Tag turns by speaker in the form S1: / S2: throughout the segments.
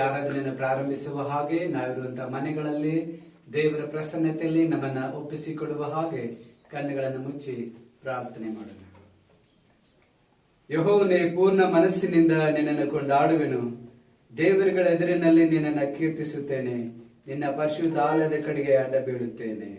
S1: ಆರಾಧನೆಯನ್ನು ಪ್ರಾರಂಭಿಸುವ ಹಾಗೆ ನಾವಿರುವಂತಹ ಮನೆಗಳಲ್ಲಿ ದೇವರ ಪ್ರಸನ್ನತೆಯಲ್ಲಿ ನಮ್ಮನ್ನ ಒಪ್ಪಿಸಿಕೊಡುವ ಹಾಗೆ ಕಣ್ಣುಗಳನ್ನು ಮುಚ್ಚಿ ಪ್ರಾರ್ಥನೆ ಮಾಡೋಣ. ಯೆಹೋವನೇ, ಪೂರ್ಣ ಮನಸ್ಸಿನಿಂದ ನಿನ್ನನ್ನು ಕೊಂಡಾಡುವೆನು. ದೇವರುಗಳ ಎದುರಿನಲ್ಲಿ ನಿನ್ನನ್ನು ಕೀರ್ತಿಸುತ್ತೇನೆ. ನಿನ್ನ ಪರಿಶುದ್ಧ ಆಲಯದ ಕಡೆಗೆ ಅಡ್ಡ ಬೀಳುತ್ತೇನೆ.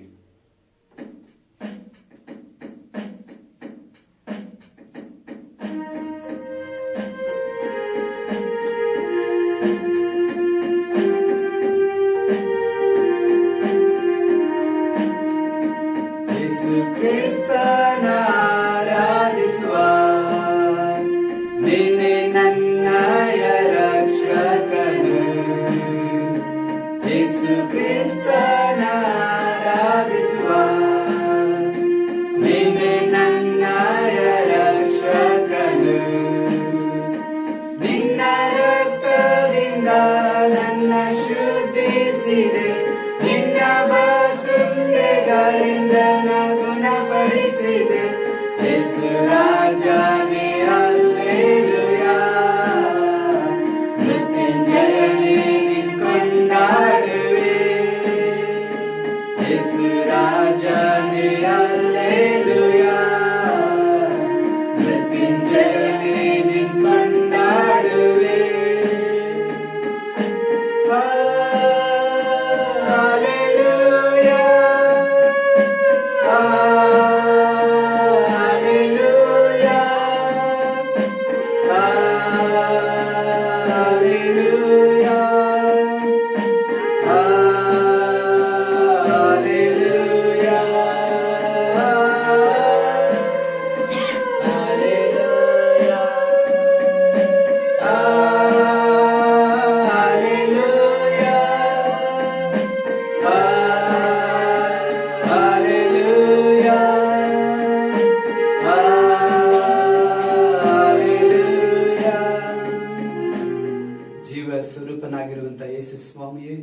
S1: ಸ್ವರೂಪನಾಗಿರುವಂತಹ ಯೇಸು ಸ್ವಾಮಿಯೇ,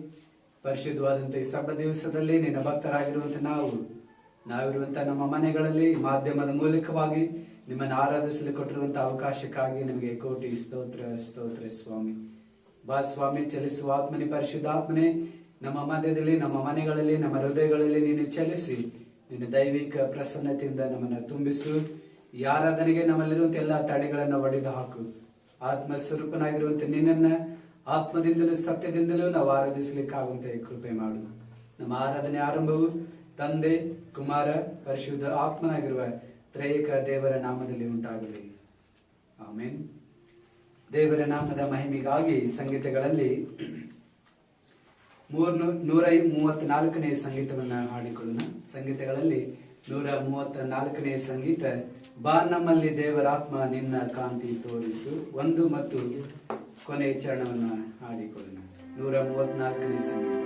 S1: ಪರಿಶುದ್ಧವಾದಂತಹ ಈ ಸಬ್ಬ ದಿವಸದಲ್ಲಿ ನಿನ್ನ ಭಕ್ತರಾಗಿರುವಂತಹ ನಾವಿರುವಂತಹ ನಮ್ಮ ಮನೆಗಳಲ್ಲಿ ಮಾಧ್ಯಮದ ಮೂಲಕವಾಗಿ ನಿಮ್ಮನ್ನು ಆರಾಧಿಸಲು ಕೊಟ್ಟಿರುವಂತಹ ಅವಕಾಶಕ್ಕಾಗಿ ನಿಮಗೆ ಕೋಟಿ ಸ್ತೋತ್ರ ಸ್ತೋತ್ರ ಸ್ವಾಮಿ. ಬಾ ಸ್ವಾಮಿ, ಚಲಿಸುವ ಆತ್ಮನೇ, ಪರಿಶುದ್ಧಾತ್ಮನೇ, ನಮ್ಮ ಮಧ್ಯದಲ್ಲಿ, ನಮ್ಮ ಮನೆಗಳಲ್ಲಿ, ನಮ್ಮ ಹೃದಯಗಳಲ್ಲಿ ನೀನು ಚಲಿಸಿ ನಿನ್ನ ದೈವಿಕ ಪ್ರಸನ್ನತೆಯಿಂದ ನಮ್ಮನ್ನು ತುಂಬಿಸು. ಈ ಆರಾಧನೆಗೆ ನಮ್ಮಲ್ಲಿರುವಂತಹ ಎಲ್ಲ ತಡೆಗಳನ್ನು ಒಡೆದು ಹಾಕು. ಆತ್ಮ ಸ್ವರೂಪನಾಗಿರುವಂತೆ ನಿನ್ನನ್ನ ಆತ್ಮದಿಂದಲೂ ಸತ್ಯದಿಂದಲೂ ನಾವು ಆರಾಧಿಸಲಿಕ್ಕಾಗುವಂತೆ ಕೃಪೆ ಮಾಡು. ನಮ್ಮ ಆರಾಧನೆ ಆರಂಭವು ತಂದೆ, ಕುಮಾರ, ಪರಿಶುದ್ಧ ಆತ್ಮನಾಗಿರುವ ತ್ರೈಕ ದೇವರ ನಾಮದಲ್ಲಿ ಉಂಟಾಗಲಿ. ಆಮೇನ್. ದೇವರ ನಾಮದ ಮಹಿಮೆಗಾಗಿ ಸಂಗೀತಗಳಲ್ಲಿ 134ನೇ ಸಂಗೀತವನ್ನ ಹಾಡಿಕೊಳ್ಳೋಣ. ಸಂಗೀತಗಳಲ್ಲಿ 134ನೇ ಸಂಗೀತ, ಬಾ ನಮ್ಮಲ್ಲಿ ದೇವರಾತ್ಮ ನಿನ್ನ ಕಾಂತಿ ತೋರಿಸು. 1 ಮತ್ತು ಕೊನೆಯ ಚರಣವನ್ನ ಹಾಡಿಕೊಳ್ಳೋಣ. 134ನೇ ಸಂಗೀತ.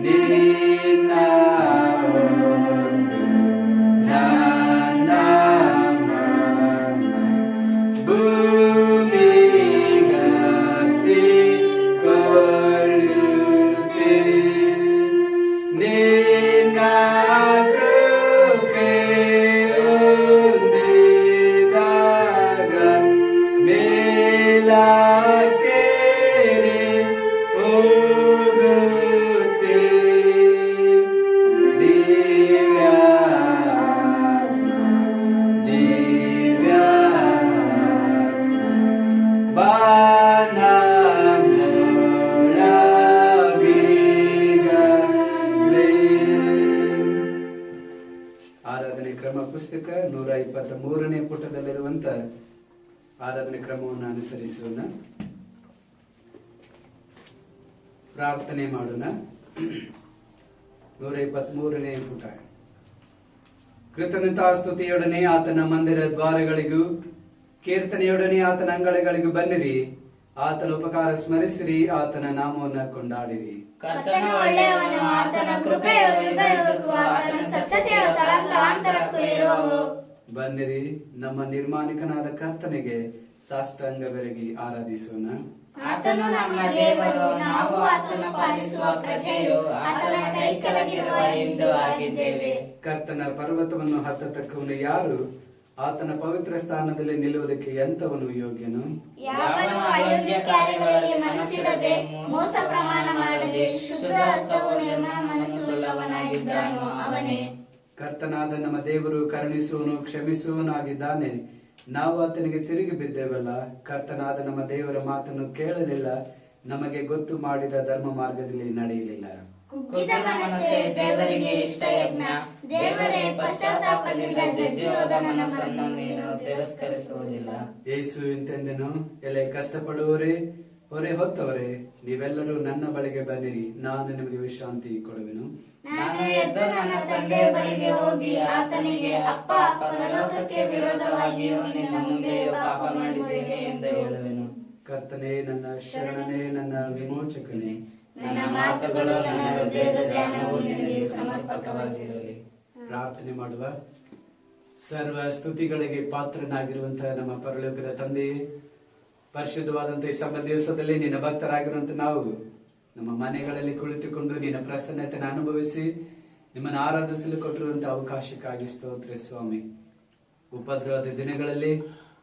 S2: Ne
S1: ಪುಸ್ತಕ 123ನೇ ಪುಟದಲ್ಲಿರುವಂತ ಆರಾಧನೆ ಕ್ರಮವನ್ನು ಅನುಸರಿಸೋಣ. ಪ್ರಾರ್ಥನೆ ಮಾಡೋಣ. 123ನೇ ಪುಟ. ಕೃತಜ್ಞತಾಸ್ತುತಿಯೊಡನೆ ಆತನ ಮಂದಿರ ದ್ವಾರಗಳಿಗೂ ಕೀರ್ತನೆಯೊಡನೆ ಆತನ ಅಂಗಳಗಳಿಗೂ ಬನ್ನಿರಿ. ಆತನ ಉಪಕಾರ ಸ್ಮರಿಸಿರಿ, ಆತನ ನಾಮವನ್ನು ಕೊಂಡಾಡಿರಿ.
S2: ಕರ್ತನು ಒಳ್ಳೆಯವನು, ಆತನ ಕೃಪೆಯು ಯುಗಯುಗಕ್ಕೂ ಆತನ ಸತ್ಯತೆಯು ತಲತಲಾಂತರಕ್ಕೂ ಇರುವವು.
S1: ಬನ್ನಿರಿ, ನಮ್ಮ ನಿರ್ಮಾಣಿಕನಾದ ಕರ್ತನಿಗೆ ಸಾಷ್ಟಾಂಗ ಬೆರಗಿ ಆರಾಧಿಸೋಣ.
S2: ಆತನು ನಮ್ಮ ದೇವರು, ನಾವು ಆತನ ಪಾಲಿಸುವ ಪ್ರಜೆಯು, ಆತನ ಕೈ ಕೆಳಗಿರುವ ಹಿಂಡು ಆಗಿದ್ದೇವೆ.
S1: ಕರ್ತನ ಪರ್ವತವನ್ನು ಹತ್ತತಕ್ಕವನು ಯಾರು? ಆತನ ಪವಿತ್ರ ಸ್ಥಾನದಲ್ಲಿ ನಿಲ್ಲುವುದಕ್ಕೆ ಎಂತವನು ಯೋಗ್ಯನು?
S2: ಯಾವನು ಅಯೋಗ್ಯ ಕಾರ್ಯಗಳಲ್ಲಿ ಮನಸ್ಸಿಡದೆ ಮೋಸ ಪ್ರಮಾಣ ಮಾಡದೆ ಶುದ್ಧ ಹಸ್ತವು ನಿರ್ಮಲ ಮನಸ್ಸುಳ್ಳವನಾಗಿದ್ದಾನೋ ಅವನೇ.
S1: ಕರ್ತನಾದ ನಮ್ಮ ದೇವರು ಕರುಣಿಸುವನು, ಕ್ಷಮಿಸುವನಾಗಿದ್ದಾನೆ. ನಾವು ಆತನಿಗೆ ತಿರುಗಿ ಬಿದ್ದೇವಲ್ಲ. ಕರ್ತನಾದ ನಮ್ಮ ದೇವರ ಮಾತನ್ನು ಕೇಳಲಿಲ್ಲ, ನಮಗೆ ಗೊತ್ತು ಮಾಡಿದ ಧರ್ಮ ಮಾರ್ಗದಲ್ಲಿ ನಡೆಯಲಿಲ್ಲ.
S2: ಕುಗ್ಗಿದ ಮನಸ್ಸೇ ದೇವರಿಗೆ ಇಷ್ಟ ಯಜ್ಞ, ದೇವರೇ ಪಶ್ಚಾತ್ತಾಪದಿಂದ ಜಜ್ಜಿಹೋದ ಮನಸ್ಸನ್ನು ನೀನು ತಿರಸ್ಕರಿಸುವುದಿಲ್ಲ.
S1: ಯೇಸು ಇಂತೆಂದೆನು, ಎಲೆ ಕಷ್ಟಪಡುವವರೇ, ಹೊರೆ ಹೊತ್ತವರೇ, ನೀವೆಲ್ಲರೂ ನನ್ನ ಬಳಿಗೆ ಬನ್ನಿರಿ, ನಾನು ನಿಮಗೆ ವಿಶ್ರಾಂತಿ ಕೊಡುವೆನು.
S2: ನಾನು ಎದ್ದು ನನ್ನ ತಂದೆಯ ಬಳಿಗೆ ಹೋಗಿ ಆತನಿಗೆ, ಅಪ್ಪ, ಪರಲೋಕಕ್ಕೆ ವಿರೋಧವಾಗಿಯೂ ನಿನ್ನ ಮುಂದೆಯೂ ಪಾಪ ಮಾಡಿದ್ದೇನೆ ಎಂದು ಹೇಳುವೆನು.
S1: ಕರ್ತನೇ, ನನ್ನ ಶರಣನೇ, ನನ್ನ ವಿಮೋಚಕನೇ,
S2: ನನ್ನ ಮಾತುಗಳು ನನ್ನ ಹೃದಯದ ಧ್ಯಾನವು ನಿನಗೆ ಸಮರ್ಪಕವಾಗಿರಲಿ.
S1: ಪ್ರಾರ್ಥನೆ ಮಾಡುವ. ಸರ್ವ ಸ್ತುತಿಗಳಿಗೆ ಪಾತ್ರನಾಗಿರುವಂತಹ ನಮ್ಮ ಪರಲೋಕದ ತಂದೆಯೇ, ಪರಿಶುದ್ಧವಾದಂತಹ ಈ ಸಭಾ ದಿವಸದಲ್ಲಿ ನಿನ್ನ ಭಕ್ತರಾಗಿರುವಂತ ನಾವು ನಮ್ಮ ಮನೆಗಳಲ್ಲಿ ಕುಳಿತುಕೊಂಡು ನಿನ್ನ ಪ್ರಸನ್ನತೆಯನ್ನು ಅನುಭವಿಸಿ ನಿಮ್ಮನ್ನು ಆರಾಧಿಸಲು ಕೊಟ್ಟಿರುವಂತಹ ಅವಕಾಶಕ್ಕಾಗಿ ಸ್ತೋತ್ರ ಸ್ವಾಮಿ. ಉಪದ್ರವದ ದಿನಗಳಲ್ಲಿ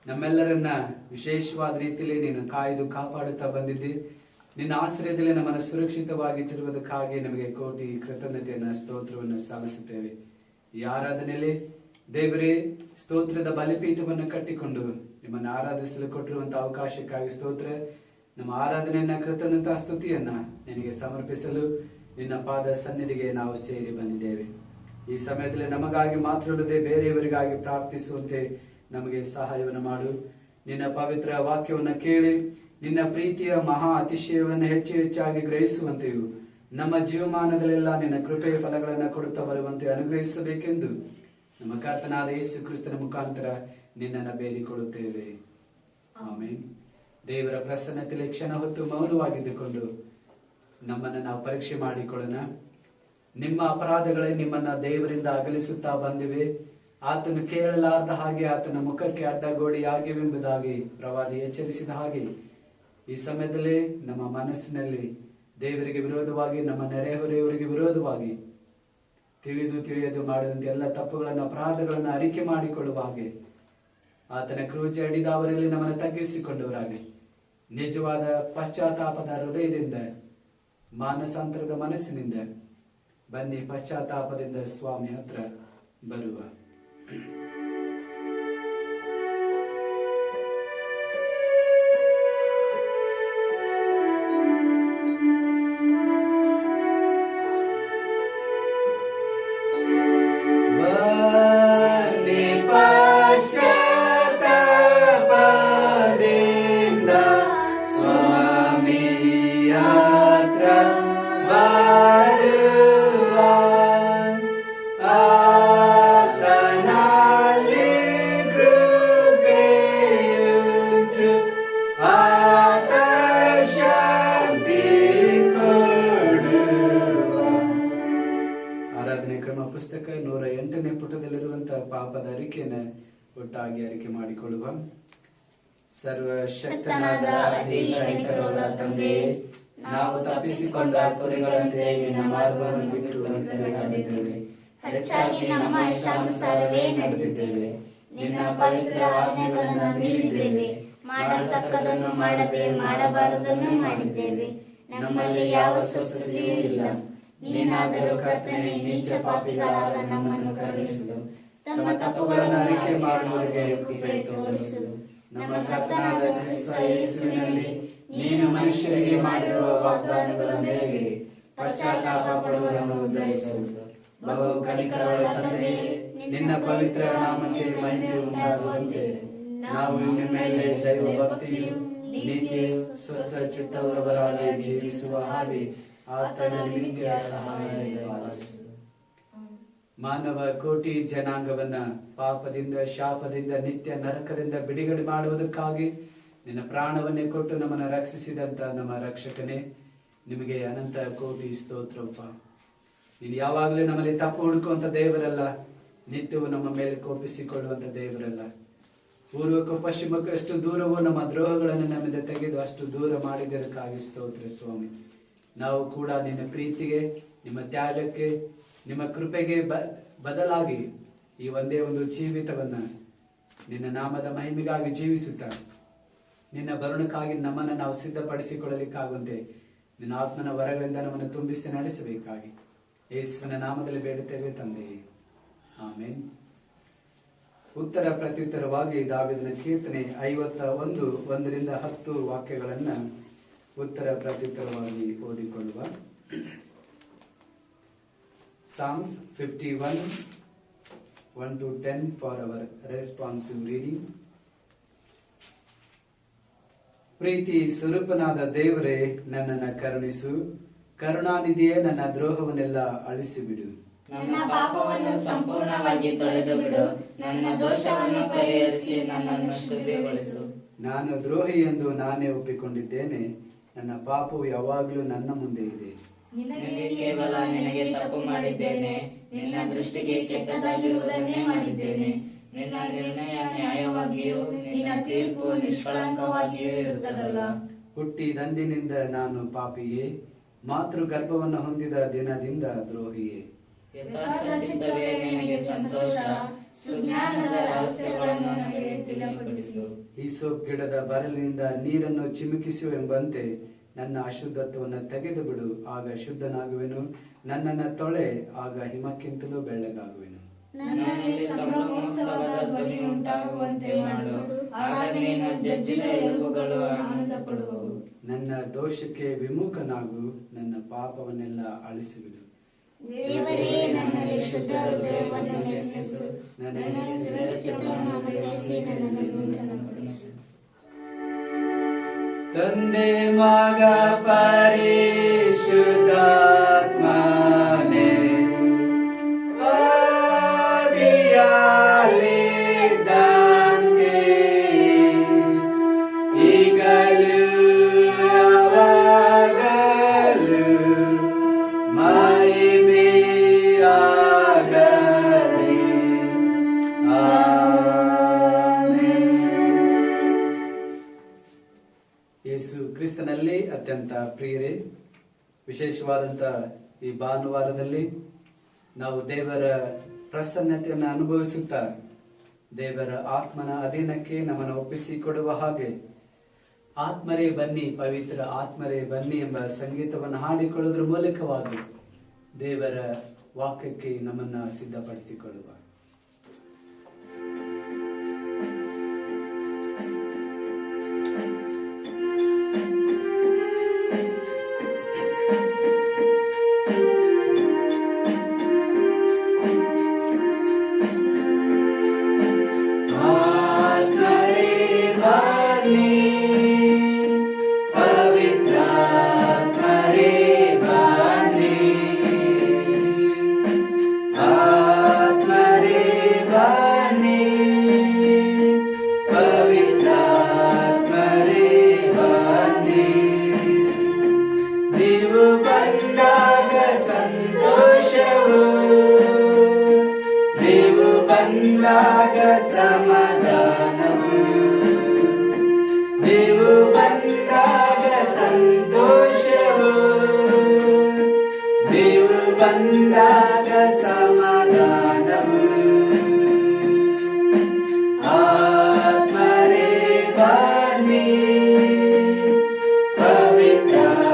S1: ನಮ್ಮೆಲ್ಲರನ್ನ ವಿಶೇಷವಾದ ರೀತಿಯಲ್ಲಿ ನೀನು ಕಾಯ್ದು ಕಾಪಾಡುತ್ತಾ ಬಂದಿದ್ದಿ. ನಿನ್ನ ಆಶ್ರಯದಲ್ಲಿ ನಮ್ಮನ್ನು ಸುರಕ್ಷಿತವಾಗಿ ತಿರುವುದಕ್ಕಾಗಿ ನಮಗೆ ಕೋಟಿ ಕೃತಜ್ಞತೆಯನ್ನ ಸ್ತೋತ್ರವನ್ನು ಸಲ್ಲಿಸುತ್ತೇವೆ. ಈ ಆರಾಧನೆಯಲ್ಲಿ ದೇವರೇ, ಸ್ತೋತ್ರದ ಬಲಿಪೀಠವನ್ನು ಕಟ್ಟಿಕೊಂಡು ನಿಮ್ಮನ್ನು ಆರಾಧಿಸಲು ಕೊಟ್ಟಿರುವಂತಹ ಅವಕಾಶಕ್ಕಾಗಿ ಸ್ತೋತ್ರ. ನಮ್ಮ ಆರಾಧನೆಯನ್ನ, ಕೃತಜ್ಞತಾ ಸ್ತುತಿಯನ್ನ ನಿನಗೆ ಸಮರ್ಪಿಸಲು ನಿನ್ನ ಪಾದ ಸನ್ನಿಧಿಗೆ ನಾವು ಸೇರಿ ಬಂದಿದ್ದೇವೆ. ಈ ಸಮಯದಲ್ಲಿ ನಮಗಾಗಿ ಮಾತ್ರವಲ್ಲದೆ ಬೇರೆಯವರಿಗಾಗಿ ಪ್ರಾರ್ಥಿಸುವಂತೆ ನಮಗೆ ಸಹಾಯವನ್ನು ಮಾಡು. ನಿನ್ನ ಪವಿತ್ರ ವಾಕ್ಯವನ್ನು ಕೇಳಿ ನಿನ್ನ ಪ್ರೀತಿಯ ಮಹಾ ಅತಿಶಯವನ್ನು ಹೆಚ್ಚು ಹೆಚ್ಚಾಗಿ ಗ್ರಹಿಸುವಂತೆಯೂ ನಮ್ಮ ಜೀವಮಾನಗಳೆಲ್ಲ ನಿನ್ನ ಕೃಪೆಯ ಫಲಗಳನ್ನು ಕೊಡುತ್ತಾ ಬರುವಂತೆ ಅನುಗ್ರಹಿಸಬೇಕೆಂದು ನಮ್ಮ ಕರ್ತನಾದ ಯೇಸು ಕ್ರಿಸ್ತನ ಮುಖಾಂತರ ನಿನ್ನನ್ನು ಬೇಡಿಕೊಳ್ಳುತ್ತೇವೆ. ಆಮೆನ್. ದೇವರ ಪ್ರಸನ್ನತೆಯಲ್ಲಿ ಕ್ಷಣ ಹೊತ್ತು ಮೌನವಾಗಿದ್ದುಕೊಂಡು ನಮ್ಮನ್ನು ನಾವು ಪರೀಕ್ಷೆ ಮಾಡಿಕೊಳ್ಳೋಣ. ನಿಮ್ಮ ಅಪರಾಧಗಳೇ ನಿಮ್ಮನ್ನ ದೇವರಿಂದ ಅಗಲಿಸುತ್ತಾ ಬಂದಿವೆ. ಆತನು ಕೇಳಲಾರ್ದ ಹಾಗೆ ಆತನ ಮುಖಕ್ಕೆ ಅಡ್ಡಗೋಡಿ ಆಗಿವೆಂಬುದಾಗಿ ಪ್ರವಾದಿ ಎಚ್ಚರಿಸಿದ ಹಾಗೆ ಈ ಸಮಯದಲ್ಲಿ ನಮ್ಮ ಮನಸ್ಸಿನಲ್ಲಿ ದೇವರಿಗೆ ವಿರೋಧವಾಗಿ, ನಮ್ಮ ನೆರೆಹೊರೆಯವರಿಗೆ ವಿರೋಧವಾಗಿ ತಿಳಿದು ತಿಳಿಯದು ಮಾಡಿದಂತೆ ಎಲ್ಲ ತಪ್ಪುಗಳನ್ನು, ಅಪರಾಧಗಳನ್ನು ಅರಿಕೆ ಮಾಡಿಕೊಳ್ಳುವ ಹಾಗೆ ಆತನ ಕ್ರೂಜೆ ಅಡಿದವರಲ್ಲಿ ನಮ್ಮನ್ನು ತಗ್ಗಿಸಿಕೊಂಡವರಾಗಿ ನಿಜವಾದ ಪಶ್ಚಾತ್ತಾಪದ ಹೃದಯದಿಂದ, ಮಾನಸಾಂತರದ ಮನಸ್ಸಿನಿಂದ ಬನ್ನಿ, ಪಶ್ಚಾತ್ತಾಪದಿಂದ ಸ್ವಾಮಿ ಹತ್ರ ಬರುವ. ಪುಸ್ತಕ 108ನೇ ಪುಟದಲ್ಲಿರುವಂತಹ ಪಾಪದ ಅರಿಕೆಯನ್ನು ಒಟ್ಟಾಗಿ ಅರಿಕೆ ಮಾಡಿಕೊಳ್ಳುವ. ಸರ್ವಶಕ್ತನಾದ
S2: ಅಧಿಕಾರಿಗಳ ತಂದೆಯೇ, ನಾವು ತಪ್ಪಿಸಿಕೊಂಡ ಕುರಿಗಳಂತೆ ನಿನ್ನ ಮಾರ್ಗವನ್ನು ಬಿಟ್ಟು ನಡೆದಿದ್ದೇವೆ. ಹೆಚ್ಚಾಗಿ ನಮ್ಮ ಇಷ್ಟಾನುಸಾರವೇ ನಡೆದಿದ್ದೇವೆ. ನಿನ್ನ ಪವಿತ್ರ ಆಜ್ಞೆಗಳನ್ನು ಮೀರಿದ್ದೇವೆ. ಮಾಡತಕ್ಕದನ್ನು ಮಾಡದೆ ಮಾಡಬಾರದನ್ನು ಮಾಡಿದ್ದೇವೆ. ನಮ್ಮಲ್ಲಿ ಯಾವ ಸ್ವಸ್ಥತೆಯೂ ಇಲ್ಲ. ನೀನಾದರೂ ಕರ್ತನೇ, ನೀಚ ಪಾಪಿಗಳಾದ ನಮ್ಮನ್ನು ಕರುಣಿಸು. ತಮ್ಮ ತಪ್ಪುಗಳನ್ನು ಅರಿಕೆ ಮಾಡುವವರಿಗೆ ಕೃಪೆ ತೋರಿಸು. ನಮ್ಮ ಕರ್ತನಾದ ಕ್ರಿಸ್ತ ಯೇಸುವಿನಲ್ಲಿ ನೀನು ಮನುಷ್ಯರಿಗೆ ಮಾಡಿರುವ ವಾಗ್ದಾನಗಳ ಮೇರೆಗೆ ಪಶ್ಚಾತ್ತಾಪ ಪಡುವವರನ್ನು ಉದ್ಧರಿಸು. ಬಹು ಕನಿಕರವುಳ್ಳ ತಂದೆಯೇ,
S1: ನಿನ್ನ ಪವಿತ್ರ ನಾಮಕ್ಕೆ ಮಹಿಮೆ ಉಂಟಾಗುವಂತೆ ನಾವು ನಿನ್ನ ಮೇಲೆ ದೈವ ಭಕ್ತಿಯು ನೀತಿಯು ಸ್ವಸ್ಥ ಚಿತ್ತವುಳ್ಳವರಾಗಿ ಜೀವಿಸುವ ಹಾಗೆ ಆತನ ನಿಮಿತ್ತ ಸಹಾಯ ಪಾಲಿಸು. ಮಾನವ ಕೋಟಿ ಜನಾಂಗವನ್ನ ಪಾಪದಿಂದ ಶಾಪದಿಂದ ನಿತ್ಯ ನರಕದಿಂದ ಬಿಡುಗಡೆ ಮಾಡುವುದಕ್ಕಾಗಿ ನಿನ್ನ ಪ್ರಾಣವನ್ನೇ ಕೊಟ್ಟು ನಮ್ಮನ್ನು ರಕ್ಷಿಸಿದಂತ ನಮ್ಮ ರಕ್ಷಕನೇ, ನಿಮಗೆ ಅನಂತ ಕೋಟಿ ಸ್ತೋತ್ರಪ್ಪ. ನೀನು ಯಾವಾಗಲೂ ನಮ್ಮಲ್ಲಿ ತಪ್ಪು ಹುಡುಕುವಂತ ದೇವರಲ್ಲ, ನಿತ್ಯವೂ ನಮ್ಮ ಮೇಲೆ ಕೋಪಿಸಿಕೊಳ್ಳುವಂತ ದೇವರಲ್ಲ. ಪೂರ್ವಕ್ಕೂ ಪಶ್ಚಿಮಕ್ಕೂ ಎಷ್ಟು ದೂರವೂ ನಮ್ಮ ದ್ರೋಹಗಳನ್ನು ನಮ್ಮಿಂದ ತೆಗೆದು ಅಷ್ಟು ದೂರ ಮಾಡಿದ್ದಕ್ಕಾಗಿ ಸ್ತೋತ್ರ ಸ್ವಾಮಿ. ನಾವು ಕೂಡ ನಿನ್ನ ಪ್ರೀತಿಗೆ, ನಿಮ್ಮ ತ್ಯಾಗಕ್ಕೆ, ನಿಮ್ಮ ಕೃಪೆಗೆ ಬದಲಾಗಿ ಈ ಒಂದೇ ಒಂದು ಜೀವಿತವನ್ನ ನಿನ್ನ ನಾಮದ ಮಹಿಮೆಗಾಗಿ ಜೀವಿಸುತ್ತಾ ನಿನ್ನ ಬರುಣಕ್ಕಾಗಿ ನಮ್ಮನ್ನು ನಾವು ಸಿದ್ಧಪಡಿಸಿಕೊಳ್ಳಲಿಕ್ಕಾಗುವಂತೆ ನಿನ್ನ ಆತ್ಮನ ವರಗಳಿಂದ ನಮ್ಮನ್ನು ತುಂಬಿಸಿ ನಡೆಸಬೇಕಾಗಿ ಯೇಸುವಿನ ನಾಮದಲ್ಲಿ ಬೇಡುತ್ತೇವೆ ತಂದೆಯೇ, ಆಮೇನ್. ಉತ್ತರ ಪ್ರತ್ಯುತ್ತರವಾಗಿ ದಾವೀದನ ಕೀರ್ತನೆ 51:1-10 ವಾಕ್ಯಗಳನ್ನ ಉತ್ತರ ಪ್ರತ್ಯುತ್ತರವಾಗಿ ಓದಿಕೊಳ್ಳುವ. Psalms 51:1-10 for our responsive reading. ಪ್ರೀತಿ ಸ್ವರೂಪನಾದ ದೇವರೇ, ನನ್ನನ್ನು ಕರುಣಿಸು. ಕರುಣಾನಿಧಿಯೇ, ನನ್ನ ದ್ರೋಹವನ್ನೆಲ್ಲ ಅಳಿಸಿಬಿಡು.
S2: ನನ್ನ ಪಾಪವನ್ನು ಸಂಪೂರ್ಣವಾಗಿ ತೊಳೆದು ಬಿಡು. ನನ್ನ ದೋಷವನ್ನು ಪರಿಹರಿಸಿ ನನ್ನನ್ನು ಶುದ್ಧಿಗೊಳಿಸು.
S1: ನಾನು ದ್ರೋಹಿ ಎಂದು ನಾನೇ ಒಪ್ಪಿಕೊಂಡಿದ್ದೇನೆ. ನನ್ನ ಪಾಪವು ಯಾವಾಗಲೂ ನನ್ನ ಮುಂದೆ ಇದೆ.
S2: ಕೇವಲ ನಿನಗೆ ತಪ್ಪು ಮಾಡಿದ್ದೇನೆ. ನಿನ್ನ ದೃಷ್ಟಿಗೆ ಕೆಟ್ಟದಾಗಿರುವುದನ್ನೇ ಮಾಡಿದ್ದೇನೆ. ನಿನ್ನ ನಿರ್ಣಯ ನ್ಯಾಯವಾಗಿಯೂ ನಿನ್ನ ತೀರ್ಪು ನಿಷ್ಕಳಂಕವಾಗಿಯೂ ಇರುತ್ತದಲ್ಲ.
S1: ಹುಟ್ಟಿದಂದಿನಿಂದ ನಾನು ಪಾಪಿಯೇ, ಮಾತೃ ಗರ್ಭವನ್ನು ಹೊಂದಿದ ದಿನದಿಂದ ದ್ರೋಹಿಯೇ.
S2: ಯಥಾರ್ಥ ಚಿತ್ತವೇ ನಿನಗೆ ಸಂತೋಷ. ಸುಜ್ಞಾನದ ರಹಸ್ಯಗಳನ್ನು ನನಗೆ ತಿಳಿಪಡಿಸು.
S1: ಈಸೋಪ್ ಗಿಡದ ಬರಲಿನಿಂದ ನೀರನ್ನು ಚಿಮುಕಿಸು ಎಂಬಂತೆ ನನ್ನ ಅಶುದ್ಧತ್ವವನ್ನು ತೆಗೆದು ಬಿಡು, ಆಗ ಶುದ್ಧನಾಗುವೆನು. ನನ್ನನ್ನು ತೊಳೆ, ಆಗ ಹಿಮಕ್ಕಿಂತಲೂ ಬೆಳ್ಳಗಾಗುವೆನು.
S2: ನನ್ನಲ್ಲಿ ಸಂಭ್ರಮೋತ್ಸವದ ಧ್ವನಿ ಉಂಟಾಗುವಂತೆ ಮಾಡು. ಆಗ ನಿನ್ನ ಜಜ್ಜಿದ ಎಲುಬುಗಳು ಆನಂದ ಪಡುವವು.
S1: ನನ್ನ ದೋಷಕ್ಕೆ ವಿಮುಖನಾಗು, ನನ್ನ ಪಾಪವನ್ನೆಲ್ಲ ಅಳಿಸಿಬಿಡು.
S2: ದೇವರೇ, ನನ್ನಲ್ಲಿ ಶುದ್ಧ ಹೃದಯವನ್ನು ನೆಲೆಸಿಸು. ನನ್ನ ಸ್ಥಿರ ಚಿತ್ತವನ್ನು ಬೆಳೆಸಿ ನನ್ನನ್ನು ಘನಪಡಿಸು.
S1: ತಂದೆ ಮಗ ಪರಿಶುದ್ಧಾತ್ಮನೇ, ಆದಿಯಲ್ಲಿದ್ದಂತೆ ಈಗಲೂ ಯಾವಾಗಲೂ ಮಹಿಮೆಯಾಗಲಿ. ಯೇಸು ಕ್ರಿಸ್ತನಲ್ಲಿ ಅತ್ಯಂತ ಪ್ರಿಯರೇ, ವಿಶೇಷವಾದಂತ ಈ ಭಾನುವಾರದಲ್ಲಿ ನಾವು ದೇವರ ಪ್ರಸನ್ನತೆಯನ್ನು ಅನುಭವಿಸುತ್ತಾ ದೇವರ ಆತ್ಮನ ಅಧೀನಕ್ಕೆ ನಮ್ಮನ್ನು ಒಪ್ಪಿಸಿಕೊಡುವ ಹಾಗೆ ಆತ್ಮರೇ ಬನ್ನಿ, ಪವಿತ್ರ ಆತ್ಮರೇ ಬನ್ನಿ ಎಂಬ ಸಂಗೀತವನ್ನು ಹಾಡಿಕೊಳ್ಳುವುದರ ಮೂಲಕವಾಗಿ ದೇವರ ವಾಕ್ಯಕ್ಕೆ ನಮ್ಮನ್ನ ಸಿದ್ಧಪಡಿಸಿಕೊಳ್ಳುವ. ಬಂದಾಗ ಸಮಾಧಾನವು, ನೀವು ಬಂದಾಗ ಸಂತೋಷವು, ನೀವು ಬಂದಾಗ ಸಮಾಧಾನವು. ಆತ್ಮರೇ ಬನ್ನಿ, ಪವಿತ್ರಾತ್ಮರೇ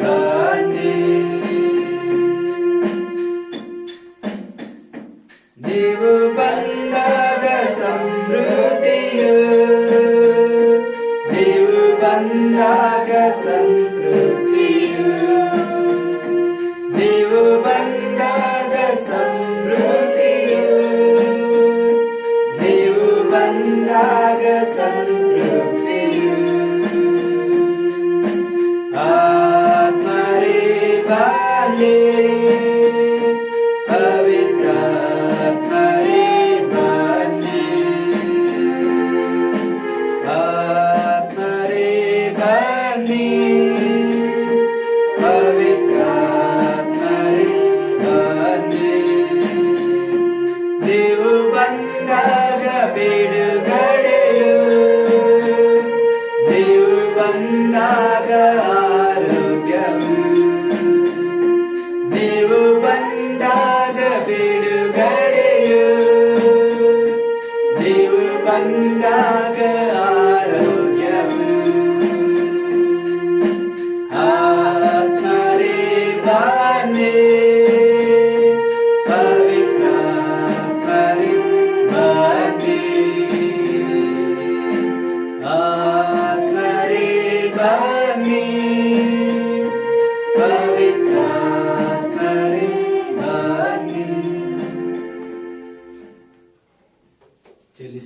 S1: ಬನ್ನಿ. ನೀವು ಬಂದಾಗ ಸಮೃದ್ಧಿಯು, ನೀವು ಬಂದಾಗ ಸಂತೃಪ್ತಿಯು, ನೀವು ಬಂದ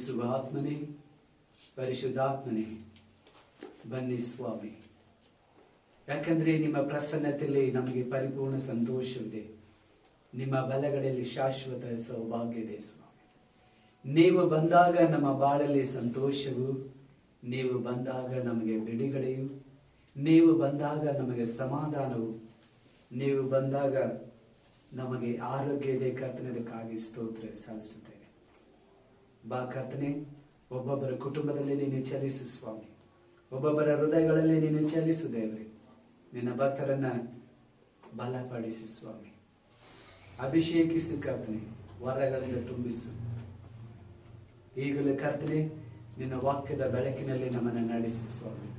S1: ಯೇಸು ಆತ್ಮನೇ, ಪರಿಶುದ್ಧಾತ್ಮನೇ, ಬನ್ನಿ ಸ್ವಾಮಿ. ಯಾಕಂದ್ರೆ ನಿಮ್ಮ ಪ್ರಸನ್ನತೆಯಲ್ಲಿ ನಮಗೆ ಪರಿಪೂರ್ಣ ಸಂತೋಷವಿದೆ. ನಿಮ್ಮ ಬಲಗಳಲ್ಲಿ ಶಾಶ್ವತ ಸೌಭಾಗ್ಯ ಇದೆ ಸ್ವಾಮಿ. ನೀವು ಬಂದಾಗ ನಮ್ಮ ಬಾಳಲ್ಲಿ ಸಂತೋಷವು, ನೀವು ಬಂದಾಗ ನಮಗೆ ಬಿಡುಗಡೆಯು, ನೀವು ಬಂದಾಗ ನಮಗೆ ಸಮಾಧಾನವು, ನೀವು ಬಂದಾಗ ನಮಗೆ ಆರೋಗ್ಯ ಇದೆ ಕರ್ತನದಕ್ಕಾಗಿ ಸ್ತೋತ್ರ ಸಲ್ಲಿಸುತ್ತೇವೆ. ಬಾ ಕರ್ತನೆ, ಒಬ್ಬೊಬ್ಬರ ಕುಟುಂಬದಲ್ಲಿ ನೀನು ಚಲಿಸು ಸ್ವಾಮಿ. ಒಬ್ಬೊಬ್ಬರ ಹೃದಯಗಳಲ್ಲಿ ನೀನು ಚಲಿಸು ದೇವರೇ. ನಿನ್ನ ಭಕ್ತರನ್ನ ಬಲಪಡಿಸು ಸ್ವಾಮಿ. ಅಭಿಷೇಕಿಸು ಕರ್ತನೆ, ವರಗಳಿಂದ ತುಂಬಿಸು. ಈಗಲೂ ಕರ್ತನೆ, ನಿನ್ನ ವಾಕ್ಯದ ಬೆಳಕಿನಲ್ಲಿ ನಮ್ಮನ್ನು ನಡೆಸು ಸ್ವಾಮಿ.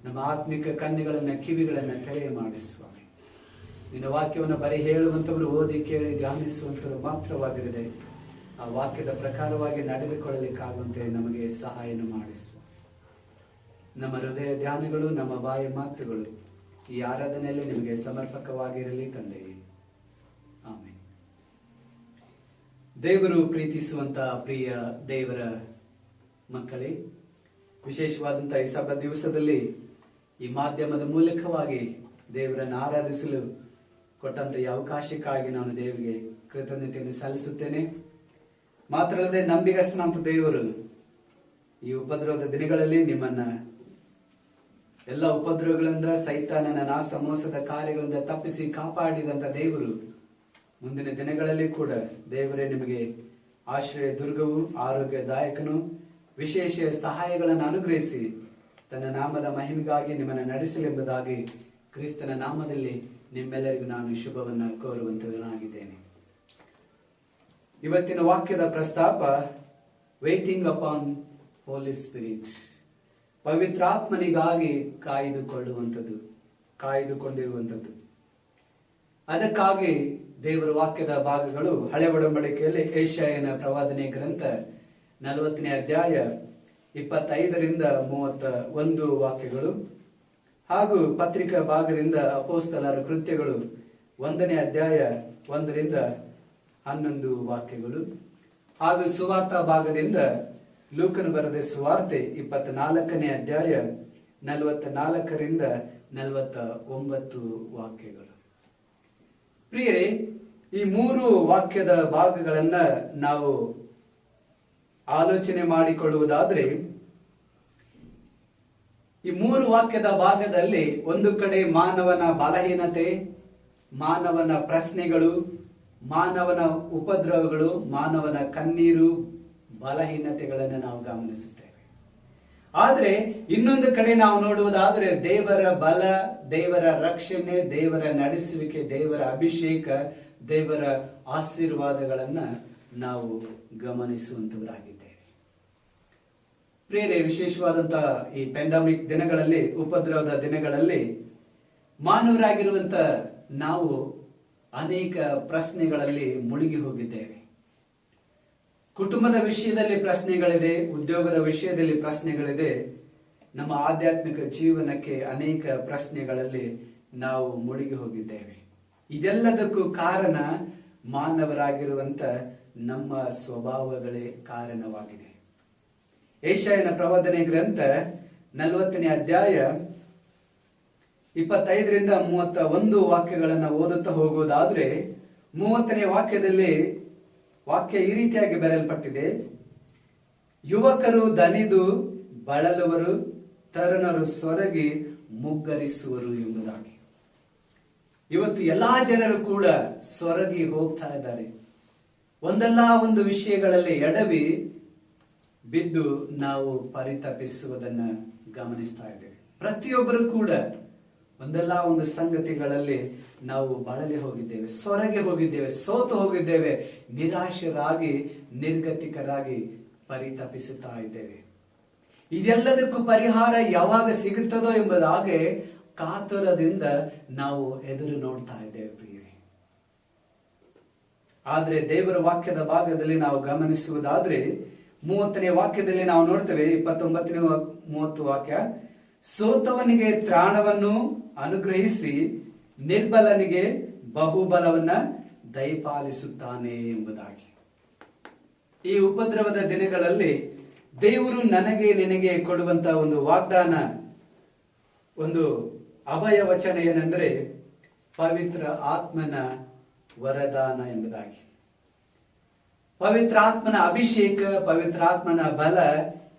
S1: ನಮ್ಮ ಆತ್ಮಿಕ ಕಣ್ಣುಗಳನ್ನ, ಕಿವಿಗಳನ್ನ ತೆರೆ ಮಾಡಿ ಸ್ವಾಮಿ. ನಿನ್ನ ವಾಕ್ಯವನ್ನು ಬರೀ ಹೇಳುವಂತವರು, ಓದಿ ಕೇಳಿ ಧ್ಯಾನಿಸುವಂತವರು ಮಾತ್ರವಾಗಿರದೆ ಆ ವಾಕ್ಯದ ಪ್ರಕಾರವಾಗಿ ನಡೆದುಕೊಳ್ಳಲಿಕ್ಕಾಗುವಂತೆ ನಮಗೆ ಸಹಾಯವನ್ನು ಮಾಡಿಸುವ. ನಮ್ಮ ಹೃದಯ ಧ್ಯಾನಗಳು, ನಮ್ಮ ಬಾಯಿ ಮಾತುಗಳು ಈ ಆರಾಧನೆಯಲ್ಲಿ ನಿಮಗೆ ಸಮರ್ಪಕವಾಗಿರಲಿ ತಂದೆಯೇ. ಆಮೆನ್. ದೇವರು ಪ್ರೀತಿಸುವಂತ ಪ್ರಿಯ ದೇವರ ಮಕ್ಕಳೇ, ವಿಶೇಷವಾದಂತಹ ಈ ಸಬ್ಬ ದಿವಸದಲ್ಲಿ ಈ ಮಾಧ್ಯಮದ ಮೂಲಕವಾಗಿ ದೇವರನ್ನು ಆರಾಧಿಸಲು ಕೊಟ್ಟಂತ ಈ ಅವಕಾಶಕ್ಕಾಗಿ ನಾನು ದೇವರಿಗೆ ಕೃತಜ್ಞತೆಯನ್ನು ಸಲ್ಲಿಸುತ್ತೇನೆ. ಮಾತ್ರ ಅಲ್ಲದೆ ನಂಬಿಗಸ್ತನಂತ ದೇವರು ಈ ಉಪದ್ರವದ ದಿನಗಳಲ್ಲಿ ನಿಮ್ಮನ್ನ ಎಲ್ಲ ಉಪದ್ರವಗಳಿಂದ, ಸೈತಾನನ ನಾಶ ಮೋಸದ ಕಾರ್ಯಗಳಿಂದ ತಪ್ಪಿಸಿ ಕಾಪಾಡಿದಂತ ದೇವರು ಮುಂದಿನ ದಿನಗಳಲ್ಲಿ ಕೂಡ ದೇವರೇ ನಿಮಗೆ ಆಶ್ರಯ ದುರ್ಗವು, ಆರೋಗ್ಯದಾಯಕನು, ವಿಶೇಷ ಸಹಾಯಗಳನ್ನು ಅನುಗ್ರಹಿಸಿ ತನ್ನ ನಾಮದ ಮಹಿಮೆಗಾಗಿ ನಿಮ್ಮನ್ನು ನಡೆಸಲೆಂಬುದಾಗಿ ಕ್ರಿಸ್ತನ ನಾಮದಲ್ಲಿ ನಿಮ್ಮೆಲ್ಲರಿಗೂ ನಾನು ಶುಭವನ್ನ ಕೋರುವಂತವನಾಗಿದ್ದೇನೆ. ಇವತ್ತಿನ ವಾಕ್ಯದ ಪ್ರಸ್ತಾಪ ವೇಟಿಂಗ್ ಅಪಾನ್ ಹೋಲಿ ಸ್ಪಿರಿಟ್, ಪವಿತ್ರಾತ್ಮನಿಗಾಗಿ ಕಾಯ್ದುಕೊಂಡಿರುವಂಥದ್ದು. ಅದಕ್ಕಾಗಿ ದೇವರ ವಾಕ್ಯದ ಭಾಗಗಳು ಹಳೆ ಒಡಂಬಡಿಕೆಯಲ್ಲಿ ಯೆಶಾಯನ ಪ್ರವಾದನೆ ಗ್ರಂಥ 40ನೇ ಅಧ್ಯಾಯ 25ರಿಂದ 31 ವಾಕ್ಯಗಳು, ಹಾಗೂ ಪತ್ರಿಕಾ ಭಾಗದಿಂದ ಅಪೊಸ್ತಲರ ಕೃತ್ಯಗಳು 1ನೇ ಅಧ್ಯಾಯ 1ರಿಂದ 11 ವಾಕ್ಯಗಳು, ಹಾಗೂ ಸುವಾರ್ತಾ ಭಾಗದಿಂದ ಲೂಕನ ಬರೆದ ಸುವಾರ್ತೆ 24ನೇ ಅಧ್ಯಾಯ 44ರಿಂದ 49 ವಾಕ್ಯಗಳು. ಪ್ರಿಯರೇ, ಈ 3 ವಾಕ್ಯದ ಭಾಗಗಳನ್ನ ನಾವು ಆಲೋಚನೆ ಮಾಡಿಕೊಳ್ಳುವುದಾದ್ರೆ, ಈ 3 ವಾಕ್ಯದ ಭಾಗದಲ್ಲಿ ಒಂದು ಕಡೆ ಮಾನವನ ಬಲಹೀನತೆ, ಮಾನವನ ಪ್ರಶ್ನೆಗಳು, ಮಾನವನ ಉಪದ್ರವಗಳು, ಮಾನವನ ಕಣ್ಣೀರು, ಬಲಹೀನತೆಗಳನ್ನು ನಾವು ಗಮನಿಸುತ್ತೇವೆ. ಆದ್ರೆ ಇನ್ನೊಂದು ಕಡೆ ನಾವು ನೋಡುವುದಾದ್ರೆ ದೇವರ ಬಲ, ದೇವರ ರಕ್ಷಣೆ, ದೇವರ ನಡೆಸುವಿಕೆ, ದೇವರ ಅಭಿಷೇಕ, ದೇವರ ಆಶೀರ್ವಾದಗಳನ್ನ ನಾವು ಗಮನಿಸುವಂತವರಾಗಿದ್ದೇವೆ. ಪ್ರಿಯರೇ, ವಿಶೇಷವಾದಂತಹ ಈ ಪ್ಯಾಂಡಮಿಕ್ ದಿನಗಳಲ್ಲಿ, ಉಪದ್ರವದ ದಿನಗಳಲ್ಲಿ ಮಾನವರಾಗಿರುವಂತ ನಾವು ಅನೇಕ ಪ್ರಶ್ನೆಗಳಲ್ಲಿ ಮುಳುಗಿ ಹೋಗಿದ್ದೇವೆ. ಕುಟುಂಬದ ವಿಷಯದಲ್ಲಿ ಪ್ರಶ್ನೆಗಳಿದೆ, ಉದ್ಯೋಗದ ವಿಷಯದಲ್ಲಿ ಪ್ರಶ್ನೆಗಳಿದೆ, ನಮ್ಮ ಆಧ್ಯಾತ್ಮಿಕ ಜೀವನಕ್ಕೆ ಅನೇಕ ಪ್ರಶ್ನೆಗಳಲ್ಲಿ ನಾವು ಮುಳುಗಿ ಹೋಗಿದ್ದೇವೆ. ಇದೆಲ್ಲದಕ್ಕೂ ಕಾರಣ ಮಾನವರಾಗಿರುವಂತ ನಮ್ಮ ಸ್ವಭಾವಗಳೇ ಕಾರಣವಾಗಿದೆ. ಯೆಶಾಯನ ಪ್ರವಾದನೆ ಗ್ರಂಥ 40ನೇ ಅಧ್ಯಾಯ 25ರಿಂದ 31 ವಾಕ್ಯಗಳನ್ನು ಓದುತ್ತಾ ಹೋಗುವುದಾದ್ರೆ, 30ನೇ ವಾಕ್ಯದಲ್ಲಿ ವಾಕ್ಯ ಈ ರೀತಿಯಾಗಿ ಬರೆಯಲ್ಪಟ್ಟಿದೆ: ಯುವಕರು ದಣಿದು ಬಳಲುವರು, ತರುಣರು ಸೊರಗಿ ಮುಗ್ಗರಿಸುವರು ಎಂಬುದಾಗಿ. ಇವತ್ತು ಎಲ್ಲಾ ಜನರು ಕೂಡ ಸೊರಗಿ ಹೋಗ್ತಾ ಇದ್ದಾರೆ. ಒಂದಲ್ಲ ಒಂದು ವಿಷಯಗಳಲ್ಲಿ ಎಡವಿ ಬಿದ್ದು ನಾವು ಪರಿತಪಿಸುವುದನ್ನ ಗಮನಿಸ್ತಾ ಇದ್ದೇವೆ. ಪ್ರತಿಯೊಬ್ಬರು ಕೂಡ ಒಂದಲ್ಲ ಒಂದು ಸಂಗತಿಗಳಲ್ಲಿ ನಾವು ಬಳಲಿ ಹೋಗಿದ್ದೇವೆ, ಸೊರಗಿ ಹೋಗಿದ್ದೇವೆ, ಸೋತು ಹೋಗಿದ್ದೇವೆ, ನಿರಾಶರಾಗಿ ನಿರ್ಗತಿಕರಾಗಿ ಪರಿತಪಿಸುತ್ತಾ ಇದ್ದೇವೆ. ಇದೆಲ್ಲದಕ್ಕೂ ಪರಿಹಾರ ಯಾವಾಗ ಸಿಗುತ್ತದೋ ಎಂಬುದಾಗೆ ಕಾತುರದಿಂದ ನಾವು ಎದುರು ನೋಡ್ತಾ ಇದ್ದೇವೆ ಪ್ರಿಯರೇ. ಆದ್ರೆ ದೇವರ ವಾಕ್ಯದ ಭಾಗದಲ್ಲಿ ನಾವು ಗಮನಿಸುವುದಾದ್ರೆ 30ನೇ ವಾಕ್ಯದಲ್ಲಿ ನಾವು ನೋಡ್ತೇವೆ, 29ನೇ 30 ವಾಕ್ಯ: ಸೋತವನಿಗೆ ತ್ರಾಣವನ್ನು ಅನುಗ್ರಹಿಸಿ ನಿರ್ಬಲನಿಗೆ ಬಹುಬಲವನ್ನ ದಯಪಾಲಿಸುತ್ತಾನೆ ಎಂಬುದಾಗಿ. ಈ ಉಪದ್ರವದ ದಿನಗಳಲ್ಲಿ ದೇವರು ನನಗೆ ನಿನಗೆ ಕೊಡುವಂತ ಒಂದು ವಾಗ್ದಾನ, ಒಂದು ಅಭಯ ವಚನ ಏನೆಂದರೆ ಪವಿತ್ರ ಆತ್ಮನ ವರದಾನ ಎಂಬುದಾಗಿ. ಪವಿತ್ರ ಆತ್ಮನ ಅಭಿಷೇಕ, ಪವಿತ್ರ ಆತ್ಮನ ಬಲ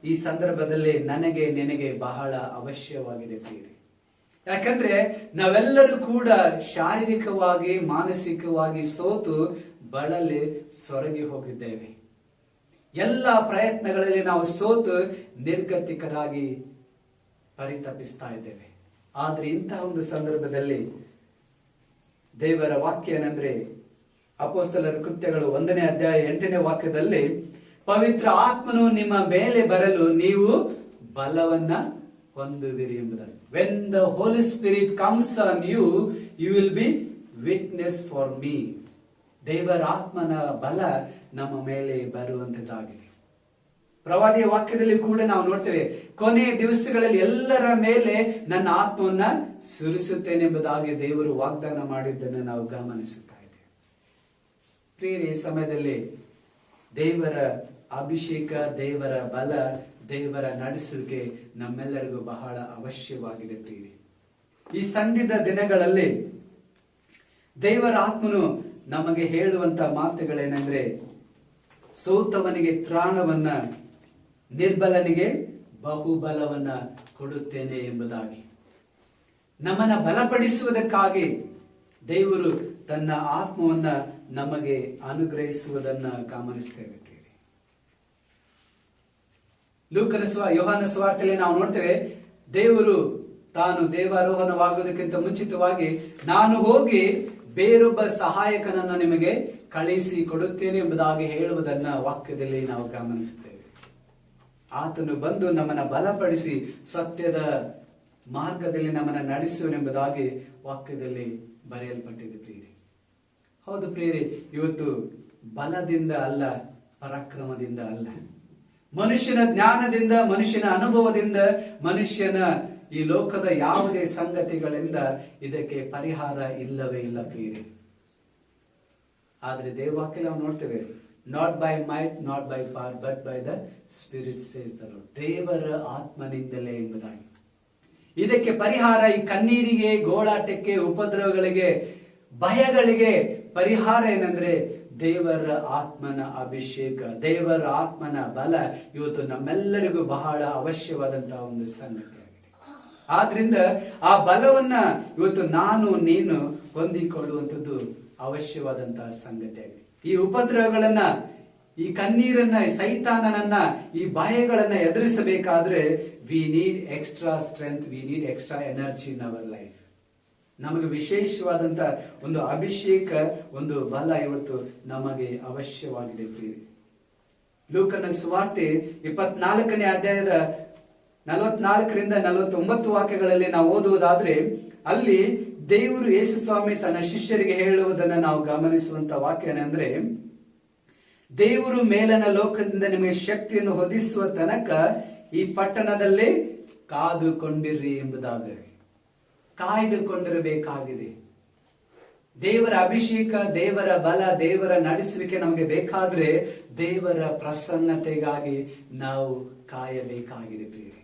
S1: ಈ ಸಂದರ್ಭದಲ್ಲಿ ನನಗೆ ನಿನಗೆ ಬಹಳ ಅವಶ್ಯವಾಗಿದೆ ಪ್ರಿಯರೇ. ಯಾಕಂದ್ರೆ ನಾವೆಲ್ಲರೂ ಕೂಡ ಶಾರೀರಿಕವಾಗಿ ಮಾನಸಿಕವಾಗಿ ಸೋತು ಬಳಲಿ ಸೊರಗಿ ಹೋಗಿದ್ದೇವೆ. ಎಲ್ಲ ಪ್ರಯತ್ನಗಳಲ್ಲಿ ನಾವು ಸೋತು ನಿರ್ಗತಿಕರಾಗಿ ಪರಿತಪಿಸ್ತಾ ಇದ್ದೇವೆ. ಆದ್ರೆ ಇಂತಹ ಒಂದು ಸಂದರ್ಭದಲ್ಲಿ ದೇವರ ವಾಕ್ಯ ಏನಂದ್ರೆ ಅಪೊಸ್ತಲರ ಕೃತ್ಯಗಳು 1ನೇ ಅಧ್ಯಾಯ 8ನೇ ವಾಕ್ಯದಲ್ಲಿ ಪವಿತ್ರ ಆತ್ಮನು ನಿಮ್ಮ ಮೇಲೆ ಬರಲು ನೀವು ಬಲವನ್ನ ಹೊಂದುವಿರಿ ಎಂಬುದಾಗಿ. When the Holy Spirit comes on you, you will be witness for me. ದೇವರ ಆತ್ಮನ ಬಲ ನಮ್ಮ ಮೇಲೆ ಬರುವಂತದ್ದಾಗಿದೆ. ಪ್ರವಾದಿಯ ವಾಕ್ಯದಲ್ಲಿ ಕೂಡ ನಾವು ನೋಡ್ತೇವೆ, ಕೊನೆಯ ದಿವಸಗಳಲ್ಲಿ ಎಲ್ಲರ ಮೇಲೆ ನನ್ನ ಆತ್ಮವನ್ನ ಸುರಿಸುತ್ತೇನೆ ಎಂಬುದಾಗಿ ದೇವರು ವಾಗ್ದಾನ ಮಾಡಿದ್ದನ್ನು ನಾವು ಗಮನಿಸುತ್ತಾ ಇದ್ದೇವೆ. ಪ್ರಿಯರೇ, ಈ ಸಮಯದಲ್ಲಿ ದೇವರ ಅಭಿಷೇಕ, ದೇವರ ಬಲ, ದೇವರ ನಡೆಸುವಿಕೆ ನಮ್ಮೆಲ್ಲರಿಗೂ ಬಹಳ ಅವಶ್ಯವಾಗಿದೆ ಪ್ರಿಯರೇ. ಈ ಸಂಧಿದ ದಿನಗಳಲ್ಲಿ ದೇವರ ಆತ್ಮನು ನಮಗೆ ಹೇಳುವಂತ ಮಾತುಗಳೇನೆಂದ್ರೆ, ಸೋತವನಿಗೆ ತ್ರಾಣವನ್ನ, ನಿರ್ಬಲನಿಗೆ ಬಹುಬಲವನ್ನ ಕೊಡುತ್ತೇನೆ ಎಂಬುದಾಗಿ. ನಮ್ಮನ್ನ ಬಲಪಡಿಸುವುದಕ್ಕಾಗಿ ದೇವರು ತನ್ನ ಆತ್ಮವನ್ನ ನಮಗೆ ಅನುಗ್ರಹಿಸುವುದನ್ನ ಗಮನಿಸ್ತೇವೆ. ಯೋಹಾನ ಸುವಾರ್ತೆಯಲ್ಲಿ ನಾವು ನೋಡ್ತೇವೆ, ದೇವರು ತಾನು ದೇವಾರೋಹಣವಾಗುವುದಕ್ಕಿಂತ ಮುಂಚಿತವಾಗಿ ನಾನು ಹೋಗಿ ಬೇರೊಬ್ಬ ಸಹಾಯಕನನ್ನು ನಿಮಗೆ ಕಳಿಸಿ ಕೊಡುತ್ತೇನೆ ಎಂಬುದಾಗಿ ಹೇಳುವುದನ್ನ ವಾಕ್ಯದಲ್ಲಿ ನಾವು ಗಮನಿಸುತ್ತೇವೆ. ಆತನು ಬಂದು ನಮ್ಮನ್ನ ಬಲಪಡಿಸಿ ಸತ್ಯದ ಮಾರ್ಗದಲ್ಲಿ ನಮ್ಮನ್ನ ನಡೆಸುವನೆಂಬುದಾಗಿ ವಾಕ್ಯದಲ್ಲಿ ಬರೆಯಲ್ಪಟ್ಟಿದೆ ಪ್ರಿಯರೇ. ಹೌದು ಪ್ರಿಯರೇ, ಇವತ್ತು ಬಲದಿಂದ ಅಲ್ಲ, ಪರಾಕ್ರಮದಿಂದ ಅಲ್ಲ, ಮನುಷ್ಯನ ಜ್ಞಾನದಿಂದ, ಮನುಷ್ಯನ ಅನುಭವದಿಂದ, ಮನುಷ್ಯನ ಈ ಲೋಕದ ಯಾವುದೇ ಸಂಗತಿಗಳಿಂದ ಇದಕ್ಕೆ ಪರಿಹಾರ ಇಲ್ಲವೇ ಇಲ್ಲ ಪ್ರಿಯರೇ. ಆದ್ರೆ ದೇವವಾಕ್ಯ ನಾವು ನೋಡ್ತೇವೆ, not by might, not by power, but by the Spirit says the Lord. ದೇವರ ಆತ್ಮನಿಂದಲೇ ಎಂಬುದಾಗಿ. ಇದಕ್ಕೆ ಪರಿಹಾರ ಈ ಕಣ್ಣೀರಿಗೆ, ಗೋಳಾಟಕ್ಕೆ, ಉಪದ್ರವಗಳಿಗೆ, ಭಯಗಳಿಗೆ ಪರಿಹಾರ ಏನಂದ್ರೆ ದೇವರ ಆತ್ಮನ ಅಭಿಷೇಕ, ದೇವರ ಆತ್ಮನ ಬಲ ಇವತ್ತು ನಮ್ಮೆಲ್ಲರಿಗೂ ಬಹಳ ಅವಶ್ಯವಾದಂತಹ ಒಂದು ಸಂಗತಿಯಾಗಿದೆ. ಆದ್ರಿಂದ ಆ ಬಲವನ್ನ ಇವತ್ತು ನಾನು ನೀನು ಹೊಂದಿಕೊಳ್ಳುವಂಥದ್ದು ಅವಶ್ಯವಾದಂತಹ ಸಂಗತಿಯಾಗಿದೆ. ಈ ಉಪದ್ರವಗಳನ್ನ, ಈ ಕಣ್ಣೀರನ್ನ, ಸೈತಾನನನ್ನ, ಈ ಭಯಗಳನ್ನ ಎದುರಿಸಬೇಕಾದ್ರೆ we need extra strength, we need extra energy in our life. ನಮಗೆ ವಿಶೇಷವಾದಂತ ಒಂದು ಅಭಿಷೇಕ, ಒಂದು ಬಲ ಇವತ್ತು ನಮಗೆ ಅವಶ್ಯವಾಗಿದೆ ಪ್ರಿಯರೇ. ಲೂಕನ ಸುವಾರ್ತೆ 24ನೇ ಅಧ್ಯಾಯದ 44ರಿಂದ 49 ವಾಕ್ಯಗಳಲ್ಲಿ ನಾವು ಓದುವುದಾದ್ರೆ, ಅಲ್ಲಿ ದೇವರು ಯೇಸು ಸ್ವಾಮಿ ತನ್ನ ಶಿಷ್ಯರಿಗೆ ಹೇಳುವುದನ್ನು ನಾವು ಗಮನಿಸುವಂತ ವಾಕ್ಯ ಏನಂದ್ರೆ, ದೇವರು ಮೇಲನ ಲೋಕದಿಂದ ನಿಮಗೆ ಶಕ್ತಿಯನ್ನು ಹೊದಿಸುವ ತನಕ ಈ ಪಟ್ಟಣದಲ್ಲಿ ಕಾದುಕೊಂಡಿರ್ರಿ ಎಂಬುದಾಗಿದೆ. ಕಾಯ್ದುಕೊಂಡಿರಬೇಕಾಗಿದೆ. ದೇವರ ಅಭಿಷೇಕ, ದೇವರ ಬಲ, ದೇವರ ನಡೆಸುವಿಕೆ ನಮಗೆ ಬೇಕಾದ್ರೆ ದೇವರ ಪ್ರಸನ್ನತೆಗಾಗಿ ನಾವು ಕಾಯಬೇಕಾಗಿದೆ ಪ್ರಿಯರೇ.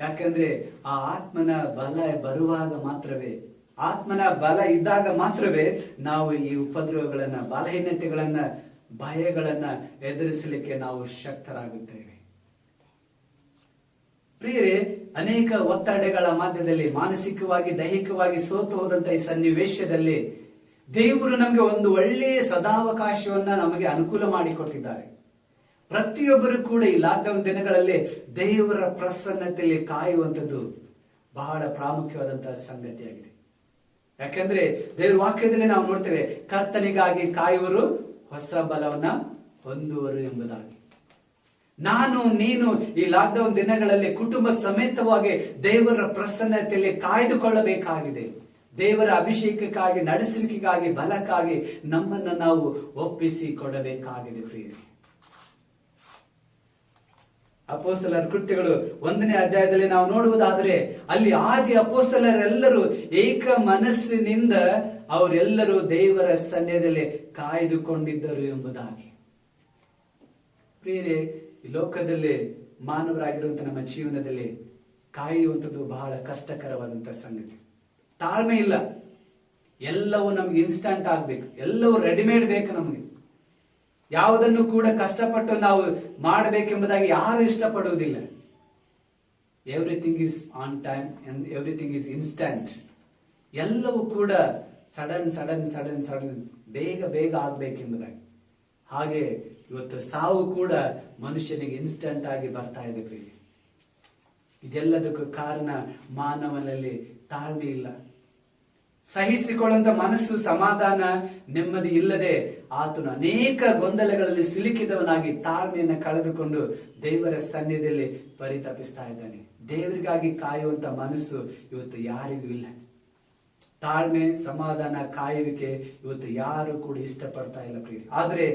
S1: ಯಾಕಂದ್ರೆ ಆ ಆತ್ಮನ ಬಲ ಬರುವಾಗ ಮಾತ್ರವೇ, ಆತ್ಮನ ಬಲ ಇದ್ದಾಗ ಮಾತ್ರವೇ ನಾವು ಈ ಉಪದ್ರವಗಳನ್ನ, ಬಲಹೀನತೆಗಳನ್ನ, ಭಯಗಳನ್ನ ಎದುರಿಸಲಿಕ್ಕೆ ನಾವು ಶಕ್ತರಾಗುತ್ತೇವೆ ಪ್ರಿಯರೇ. ಅನೇಕ ಒತ್ತಡಗಳ ಮಧ್ಯದಲ್ಲಿ, ಮಾನಸಿಕವಾಗಿ, ದೈಹಿಕವಾಗಿ ಸೋತು ಹೋದಂತ ಈ ಸನ್ನಿವೇಶದಲ್ಲಿ ದೇವರು ನಮಗೆ ಒಂದು ಒಳ್ಳೆಯ ಸದಾವಕಾಶವನ್ನ ನಮಗೆ ಅನುಕೂಲ ಮಾಡಿಕೊಟ್ಟಿದ್ದಾರೆ. ಪ್ರತಿಯೊಬ್ಬರು ಕೂಡ ಈ ಲಾಕ್ಡೌನ್ ದಿನಗಳಲ್ಲಿ ದೇವರ ಪ್ರಸನ್ನತೆಯಲ್ಲಿ ಕಾಯುವಂಥದ್ದು ಬಹಳ ಪ್ರಾಮುಖ್ಯವಾದಂತಹ ಸಂಗತಿಯಾಗಿದೆ. ಯಾಕಂದ್ರೆ ದೇವರ ವಾಕ್ಯದಲ್ಲಿ ನಾವು ನೋಡ್ತೇವೆ, ಕರ್ತನಿಗಾಗಿ ಕಾಯುವರು ಹೊಸ ಬಲವನ್ನ ಹೊಂದುವರು ಎಂಬುದಾಗಿ. ನಾನು ನೀನು ಈ ಲಾಕ್ಡೌನ್ ದಿನಗಳಲ್ಲಿ ಕುಟುಂಬ ಸಮೇತವಾಗಿ ದೇವರ ಪ್ರಸನ್ನತೆಯಲ್ಲಿ ಕಾಯ್ದುಕೊಳ್ಳಬೇಕಾಗಿದೆ. ದೇವರ ಅಭಿಷೇಕಕ್ಕಾಗಿ, ನಡೆಸುವಿಕೆಗಾಗಿ, ಬಲಕ್ಕಾಗಿ ನಮ್ಮನ್ನು ನಾವು ಒಪ್ಪಿಸಿ ಕೊಡಬೇಕಾಗಿದೆ ಪ್ರಿಯರೇ. ಅಪೊಸ್ತಲರ ಕೃತ್ಯಗಳು 1ನೇ ಅಧ್ಯಾಯದಲ್ಲಿ ನಾವು ನೋಡುವುದಾದ್ರೆ, ಅಲ್ಲಿ ಆದಿ ಅಪೊಸ್ತಲರೆಲ್ಲರೂ ಏಕ ಮನಸ್ಸಿನಿಂದ ಅವರೆಲ್ಲರೂ ದೇವರ ಸನ್ನಿಧಿಯಲ್ಲಿ ಕಾಯ್ದುಕೊಂಡಿದ್ದರು ಎಂಬುದಾಗಿ. ಪ್ರಿಯರೇ, ಈ ಲೋಕದಲ್ಲಿ ಮಾನವರಾಗಿರುವಂತ ನಮ್ಮ ಜೀವನದಲ್ಲಿ ಕಾಯುವಂಥದ್ದು ಬಹಳ ಕಷ್ಟಕರವಾದಂತ ಸಂಗತಿ. ತಾಳ್ಮೆ ಇಲ್ಲ. ಎಲ್ಲವೂ ನಮ್ಗೆ ಇನ್ಸ್ಟಂಟ್ ಆಗ್ಬೇಕು, ಎಲ್ಲವೂ ರೆಡಿಮೇಡ್ ಬೇಕು ನಮಗೆ. ಯಾವುದನ್ನು ಕೂಡ ಕಷ್ಟಪಟ್ಟು ನಾವು ಮಾಡಬೇಕೆಂಬುದಾಗಿ ಯಾರು ಇಷ್ಟಪಡುವುದಿಲ್ಲ. Everything is on time and everything is instant. ಎಲ್ಲವೂ ಕೂಡ ಸಡನ್ ಸಡನ್ ಸಡನ್ ಸಡನ್ ಬೇಗ ಬೇಗ ಆಗ್ಬೇಕೆಂಬುದಾಗಿ. ಹಾಗೆ ಇವತ್ತು ಸಾವು ಕೂಡ ಮನುಷ್ಯನಿಗೆ ಇನ್ಸ್ಟಂಟ್ ಆಗಿ ಬರ್ತಾ ಇದೆ ಪ್ರಿಯ. ಇದೆಲ್ಲದಕ್ಕೂ ಕಾರಣ ಮಾನವನಲ್ಲಿ ತಾಳ್ಮೆ ಇಲ್ಲ. ಸಹಿಸಿಕೊಳ್ಳುವಂತ ಮನಸ್ಸು, ಸಮಾಧಾನ, ನೆಮ್ಮದಿ ಇಲ್ಲದೆ ಆತನು ಅನೇಕ ಗೊಂದಲಗಳಲ್ಲಿ ಸಿಲುಕಿದವನಾಗಿ ತಾಳ್ಮೆಯನ್ನು ಕಳೆದುಕೊಂಡು ದೇವರ ಸನ್ನಿಧಿಯಲ್ಲಿ ಪರಿತಪಿಸ್ತಾ ಇದ್ದಾನೆ. ದೇವರಿಗಾಗಿ ಕಾಯುವಂತ ಮನಸ್ಸು ಇವತ್ತು ಯಾರಿಗೂ ಇಲ್ಲ. ತಾಳ್ಮೆ, ಸಮಾಧಾನ, ಕಾಯುವಿಕೆ ಇವತ್ತು ಯಾರು ಕೂಡ ಇಷ್ಟಪಡ್ತಾ ಇಲ್ಲ ಪ್ರಿಯ. ಆದ್ರೆ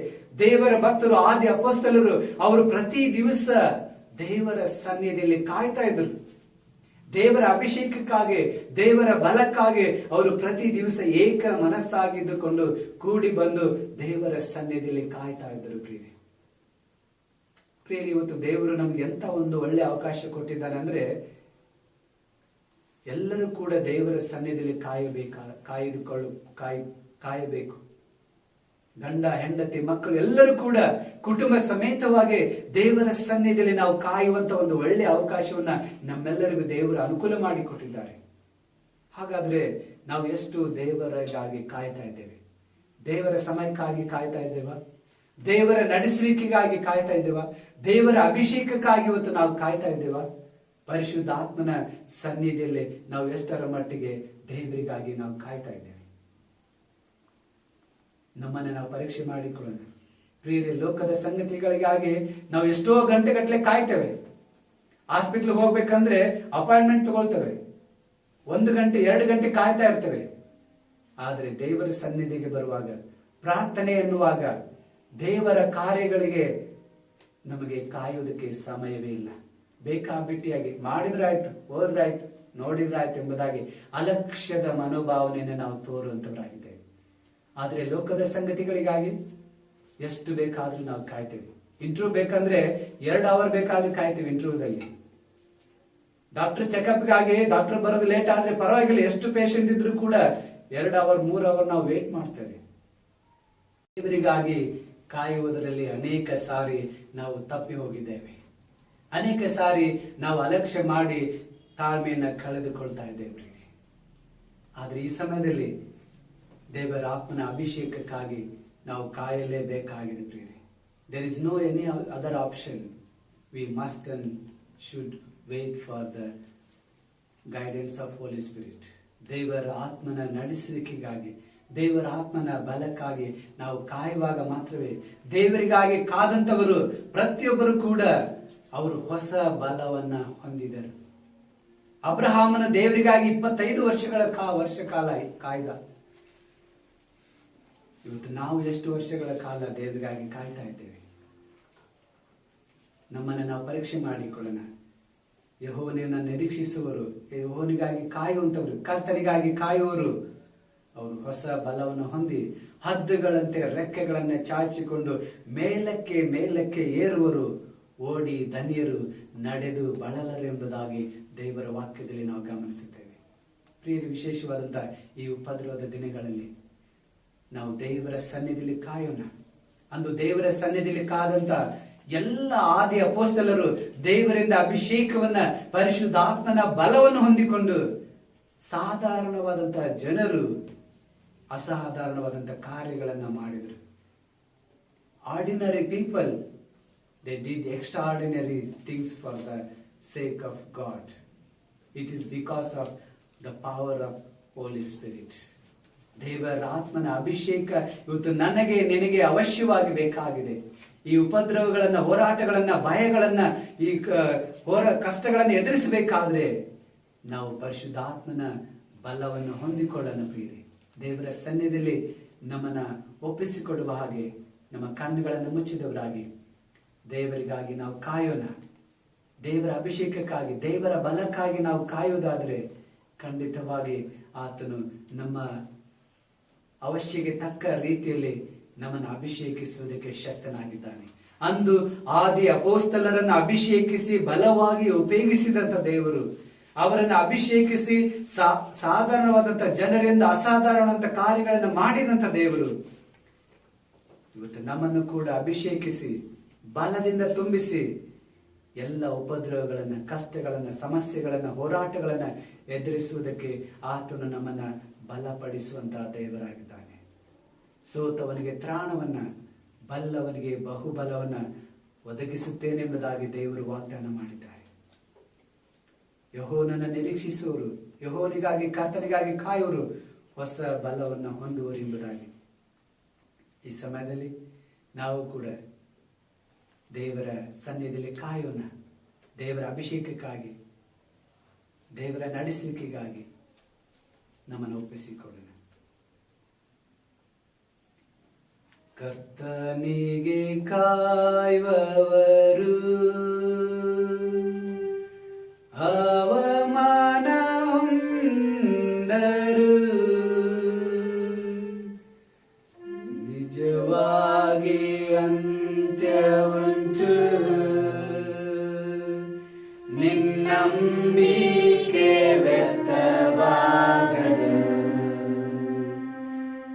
S1: ದೇವರ ಭಕ್ತರು, ಆದಿ ಅಪೊಸ್ತಲರು, ಅವರು ಪ್ರತಿ ದಿವಸ ದೇವರ ಸನ್ನಿಧಿಯಲ್ಲಿ ಕಾಯ್ತಾ ಇದ್ರು. ದೇವರ ಅಭಿಷೇಕಕ್ಕಾಗಿ, ದೇವರ ಬಲಕ್ಕಾಗಿ ಅವರು ಪ್ರತಿ ದಿವಸ ಏಕ ಮನಸ್ಸಾಗಿದ್ದುಕೊಂಡು ಕೂಡಿ ಬಂದು ದೇವರ ಸನ್ನಿಧಿಯಲ್ಲಿ ಕಾಯ್ತಾ ಇದ್ದರು ಪ್ರಿಯರೇ. ಇವತ್ತು ದೇವರು ನಮ್ಗೆ ಎಂತ ಒಂದು ಒಳ್ಳೆ ಅವಕಾಶ ಕೊಟ್ಟಿದ್ದಾನೆ ಅಂದ್ರೆ, ಎಲ್ಲರೂ ಕೂಡ ದೇವರ ಸನ್ನಿಧಿಯಲ್ಲಿ ಕಾಯಬೇಕು. ಗಂಡ, ಹೆಂಡತಿ, ಮಕ್ಕಳು ಎಲ್ಲರೂ ಕೂಡ ಕುಟುಂಬ ಸಮೇತವಾಗಿ ದೇವರ ಸನ್ನಿಧಿಯಲ್ಲಿ ನಾವು ಕಾಯುವಂತ ಒಂದು ಒಳ್ಳೆ ಅವಕಾಶವನ್ನ ನಮ್ಮೆಲ್ಲರಿಗೂ ದೇವರು ಅನುಕೂಲ ಮಾಡಿಕೊಟ್ಟಿದ್ದಾರೆ. ಹಾಗಾದ್ರೆ ನಾವು ಎಷ್ಟು ದೇವರಿಗಾಗಿ ಕಾಯ್ತಾ ಇದ್ದೇವೆ? ದೇವರ ಸಮಯಕ್ಕಾಗಿ ಕಾಯ್ತಾ ಇದ್ದೇವಾ? ದೇವರ ನಡೆಸುವಿಕೆಗಾಗಿ ಕಾಯ್ತಾ ಇದ್ದೇವಾ? ದೇವರ ಅಭಿಷೇಕಕ್ಕಾಗಿ ಇವತ್ತು ನಾವು ಕಾಯ್ತಾ ಇದ್ದೇವಾ? ಪರಿಶುದ್ಧಾತ್ಮನ ಸನ್ನಿಧಿಯಲ್ಲಿ ನಾವು ಎಷ್ಟರ ಮಟ್ಟಿಗೆ ದೇವರಿಗಾಗಿ ನಾವು ಕಾಯ್ತಾ ಇದ್ದೇವೆ? ನಮ್ಮನ್ನು ನಾವು ಪರೀಕ್ಷೆ ಮಾಡಿಕೊಳ್ಳೋಣ ಪ್ರಿಯರೇ. ಲೋಕದ ಸಂಗತಿಗಳಿಗಾಗಿ ನಾವು ಎಷ್ಟೋ ಗಂಟೆಗಟ್ಟಲೆ ಕಾಯ್ತೇವೆ. ಹಾಸ್ಪಿಟ್ಲ್ ಹೋಗ್ಬೇಕಂದ್ರೆ ಅಪಾಯಿಂಟ್ಮೆಂಟ್ ತಗೊಳ್ತೇವೆ, 1 ಗಂಟೆ 2 ಗಂಟೆ ಕಾಯ್ತಾ ಇರ್ತೇವೆ. ಆದ್ರೆ ದೇವರ ಸನ್ನಿಧಿಗೆ ಬರುವಾಗ, ಪ್ರಾರ್ಥನೆ ಎನ್ನುವಾಗ, ದೇವರ ಕಾರ್ಯಗಳಿಗೆ ನಮಗೆ ಕಾಯುವುದಕ್ಕೆ ಸಮಯವೇ ಇಲ್ಲ. ಬೇಕಾಬಿಟ್ಟಿಯಾಗಿ ಮಾಡಿದ್ರಾಯ್ತು, ಹೋದ್ರಾಯ್ತು, ನೋಡಿದ್ರಾಯ್ತು ಎಂಬುದಾಗಿ ಅಲಕ್ಷ್ಯದ ಮನೋಭಾವನೆಯನ್ನು ನಾವು ತೋರುವಂತವರಾಗಿದ್ದೇವೆ. ಆದ್ರೆ ಲೋಕದ ಸಂಗತಿಗಳಿಗಾಗಿ ಎಷ್ಟು ಬೇಕಾದ್ರೂ ನಾವು ಕಾಯ್ತೇವೆ. ಇಂಟರ್ವ್ಯೂ ಬೇಕಂದ್ರೆ 2 ಅವರ್ ಬೇಕಾದ್ರೂ ಕಾಯ್ತೇವೆ. ಇಂಟರ್ವ್ಯೂದಲ್ಲಿ ಡಾಕ್ಟರ್ ಚೆಕಪ್ಗಾಗಿ ಡಾಕ್ಟರ್ ಬರೋದು ಲೇಟ್ ಆದ್ರೆ ಪರವಾಗಿಲ್ಲ, ಎಷ್ಟು ಪೇಷಂಟ್ ಇದ್ರೂ ಕೂಡ 2 ಅವರ್ 3 ಅವರ್ ನಾವು ವೇಟ್ ಮಾಡ್ತೇವೆ. ದೇವರಿಗಾಗಿ ಕಾಯುವುದರಲ್ಲಿ ಅನೇಕ ಸಾರಿ ನಾವು ತಪ್ಪಿ ಹೋಗಿದ್ದೇವೆ. ಅನೇಕ ಸಾರಿ ನಾವು ಅಲಕ್ಷ್ಯ ಮಾಡಿ ತಾಳ್ಮೆಯನ್ನ ಕಳೆದುಕೊಳ್ತಾ ಇದ್ದೇವೆ. ಆದ್ರೆ ಈ ಸಮಯದಲ್ಲಿ ದೇವರ ಆತ್ಮನ ಅಭಿಷೇಕಕ್ಕಾಗಿ ನಾವು ಕಾಯಲೇಬೇಕಾಗಿದೆ ಪ್ರಿಯರೇ. There is no any other option. We must and should wait for the guidance of Holy Spirit. ದೇವರ ಆತ್ಮನ ನಡೆಸುವಿಕೆಗಾಗಿ, ದೇವರ ಆತ್ಮನ ಬಲಕ್ಕಾಗಿ ನಾವು ಕಾಯುವಾಗ ಮಾತ್ರವೇ. ದೇವರಿಗಾಗಿ ಕಾದಂತವರು ಪ್ರತಿಯೊಬ್ಬರು ಕೂಡ ಅವರು ಹೊಸ ಬಲವನ್ನ ಹೊಂದಿದರು. ಅಬ್ರಹಾಮನ ದೇವರಿಗಾಗಿ 25 ವರ್ಷ ಕಾಲ ಕಾಯ್ದ. ಇವತ್ತು ನಾವು ಎಷ್ಟು ವರ್ಷಗಳ ಕಾಲ ದೇವರಿಗಾಗಿ ಕಾಯ್ತಾ ಇದ್ದೇವೆ? ನಮ್ಮನ್ನು ನಾವು ಪರೀಕ್ಷೆ ಮಾಡಿಕೊಳ್ಳೋಣ. ಯೆಹೋವನನ್ನು ನಿರೀಕ್ಷಿಸುವರು, ಯೆಹೋವನಿಗಾಗಿ ಕಾಯುವಂತವರು, ಕರ್ತನಿಗಾಗಿ ಕಾಯುವರು, ಅವರು ಹೊಸ ಬಲವನ್ನು ಹೊಂದಿ ಹದ್ದುಗಳಂತೆ ರೆಕ್ಕೆಗಳನ್ನ ಚಾಚಿಕೊಂಡು ಮೇಲಕ್ಕೆ ಮೇಲಕ್ಕೆ ಏರುವರು, ಓಡಿ ಧನ್ಯರು, ನಡೆದು ಬಳಲರು ಎಂಬುದಾಗಿ ದೇವರ ವಾಕ್ಯದಲ್ಲಿ ನಾವು ಗಮನಿಸುತ್ತೇವೆ. ಪ್ರಿಯರೇ, ವಿಶೇಷವಾದಂತಹ ಈ ಉಪದ್ರವದ ದಿನಗಳಲ್ಲಿ ನಾವು ದೇವರ ಸನ್ನಿಧಿಯಲ್ಲಿ ಕಾಯೋಣ. ಅಂದು ದೇವರ ಸನ್ನಿಧಿಯಲ್ಲಿ ಕಾದಂತ ಎಲ್ಲ ಆದಿ ಅಪೊಸ್ತಲರು ದೇವರಿಂದ ಅಭಿಷೇಕವನ್ನ, ಪರಿಶುದ್ಧಾತ್ಮನ ಬಲವನ್ನು ಹೊಂದಿಕೊಂಡು ಸಾಧಾರಣವಾದಂತಹ ಜನರು ಅಸಾಧಾರಣವಾದಂತಹ ಕಾರ್ಯಗಳನ್ನ ಮಾಡಿದರು. Ordinary people, they did extraordinary things for the sake of God. It is because of the power of Holy Spirit. ದೇವರ ಆತ್ಮನ ಅಭಿಷೇಕ ಇವತ್ತು ನನಗೆ ನಿನಗೆ ಅವಶ್ಯವಾಗಿ ಬೇಕಾಗಿದೆ. ಈ ಉಪದ್ರವಗಳನ್ನ, ಹೋರಾಟಗಳನ್ನ, ಭಯಗಳನ್ನ, ಈ ಕಷ್ಟಗಳನ್ನ ಎದುರಿಸಬೇಕಾದ್ರೆ ನಾವು ಪರಿಶುದ್ಧಾತ್ಮನ ಬಲವನ್ನು ಹೊಂದಿಕೊಳ್ಳೋಣ ಪ್ರಿಯರೇ. ದೇವರ ಸನ್ನಿಧಿಯಲ್ಲಿ ನಮ್ಮನ್ನ ಒಪ್ಪಿಸಿಕೊಡುವ ಹಾಗೆ ನಮ್ಮ ಕಣ್ಣುಗಳನ್ನು ಮುಚ್ಚಿದವರಾಗಿ ದೇವರಿಗಾಗಿ ನಾವು ಕಾಯೋಣ. ದೇವರ ಅಭಿಷೇಕಕ್ಕಾಗಿ, ದೇವರ ಬಲಕ್ಕಾಗಿ ನಾವು ಕಾಯುವುದಾದ್ರೆ ಖಂಡಿತವಾಗಿ ಆತನು ನಮ್ಮ ಅವಶ್ಯಕ್ಕೆ ತಕ್ಕ ರೀತಿಯಲ್ಲಿ ನಮ್ಮನ್ನು ಅಭಿಷೇಕಿಸುವುದಕ್ಕೆ ಶಕ್ತನಾಗಿದ್ದಾನೆ. ಅಂದು ಆದಿ ಅಪೋಸ್ತಲರನ್ನು ಅಭಿಷೇಕಿಸಿ ಬಲವಾಗಿ ಉಪಯೋಗಿಸಿದಂತ ದೇವರು, ಅವರನ್ನು ಅಭಿಷೇಕಿಸಿ ಸಾಧಾರಣವಾದಂತ ಜನರಿಂದ ಅಸಾಧಾರಣವಂತ ಕಾರ್ಯಗಳನ್ನು ಮಾಡಿದಂತ ದೇವರು ಇವತ್ತು ನಮ್ಮನ್ನು ಕೂಡ ಅಭಿಷೇಕಿಸಿ ಬಲದಿಂದ ತುಂಬಿಸಿ ಎಲ್ಲ ಉಪದ್ರವಗಳನ್ನ, ಕಷ್ಟಗಳನ್ನ, ಸಮಸ್ಯೆಗಳನ್ನ, ಹೋರಾಟಗಳನ್ನ ಎದುರಿಸುವುದಕ್ಕೆ ಆತನು ನಮ್ಮನ್ನ ಬಲಪಡಿಸುವಂತಹ ದೇವರಾಗಿದ್ದಾನೆ. ಸೋತವನಿಗೆ ತ್ರಾಣವನ್ನ, ಬಲ್ಲವನಿಗೆ ಬಹುಬಲವನ್ನ ಒದಗಿಸುತ್ತೇನೆಂಬುದಾಗಿ ದೇವರು ವಾಗ್ದಾನ ಮಾಡಿದ್ದಾರೆ. ಯೆಹೋವನನ್ನು ನಿರೀಕ್ಷಿಸುವವರು, ಯೆಹೋವನಿಗಾಗಿ ಕರ್ತನಿಗಾಗಿ ಕಾಯುವರು ಹೊಸ ಬಲವನ್ನು ಹೊಂದುವರು ಎಂಬುದಾಗಿ ಈ ಸಮಯದಲ್ಲಿ ನಾವು ಕೂಡ ದೇವರ ಸನ್ನಿಧಿಯಲ್ಲಿ ಕಾಯೋಣ. ದೇವರ ಅಭಿಷೇಕಕ್ಕಾಗಿ, ದೇವರ ನಡೆಸಲಿಕ್ಕೆಗಾಗಿ ನಮ್ಮನ್ನು ಒಪ್ಪಿಸಿಕೊಳ್ಳೋಣ. ಕರ್ತನಿಗೆ ಕಾಯುವವರು ಅವಮಾನ ಹೊಂದರು, ನಿಜವಾಗಿ ಅಂತ್ಯವುಂಟು, ನಿನ್ನಂಬಿಕೆ ವ್ಯರ್ಥವಾಗದು.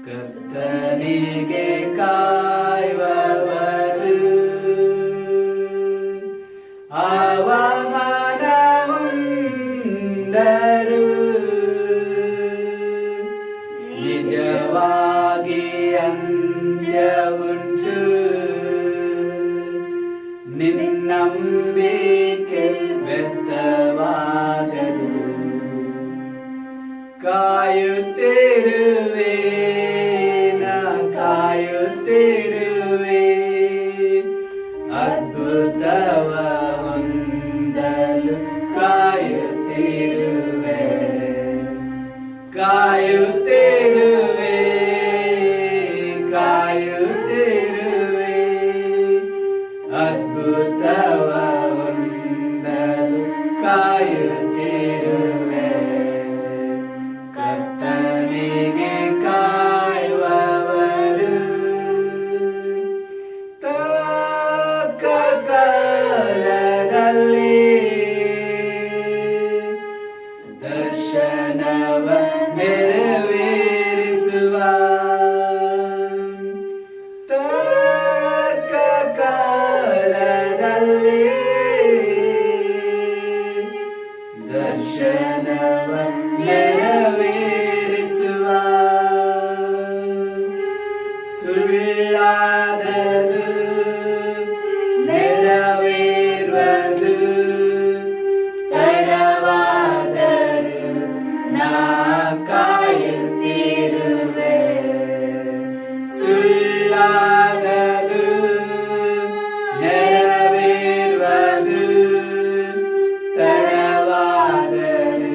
S1: ಕರ್ತನಿಗೆ ಕಾಯುವವರು ಅವಮಾನ ಹೊಂದರು, ನಿಜವಾಗಿ ಅಂತ್ಯವುಂಟು, ನಿನ್ನಂಬಿಕೆ ವ್ಯರ್ಥವಾಗದು. ಕಾಯುತ್ತಿರುವೆ, ನಾ ಕಾಯುತ್ತಿರುವೆ, ಅದ್ಭುತವ ಹೊಂದಲು ಕಾಯುತ್ತಿರುವೆ, ಕಾಯುತ್ತಿರುವೆ, ಕಾಯುತ್ತಿರುವೆ, ಅದ್ಭುತವ ಹೊಂದಲು ಕಾಯುತ್ತಿರುವೆ. ಕರ್ತನಿಗೆ ಕಾಯುವವರು ತಕ್ಕ ಕಾಲದಲ್ಲಿ ದರ್ಶನವ ನೆರವೇರಿಸುವ, ತಕ್ಕ ಕಾಲದಲ್ಲಿ ದರ್ಶನವ ನೆರವೇರಿಸುವ. ಸುಳ್ಳಾದದು ನೆರವೇರುವುದು, ತಡವಾದರೂ ನಾ ಕಾಯುತ್ತಿರುವೆ. ಸುಳ್ಳಾದದು ನೆರವೇರುವುದು, ತಡವಾದರೂ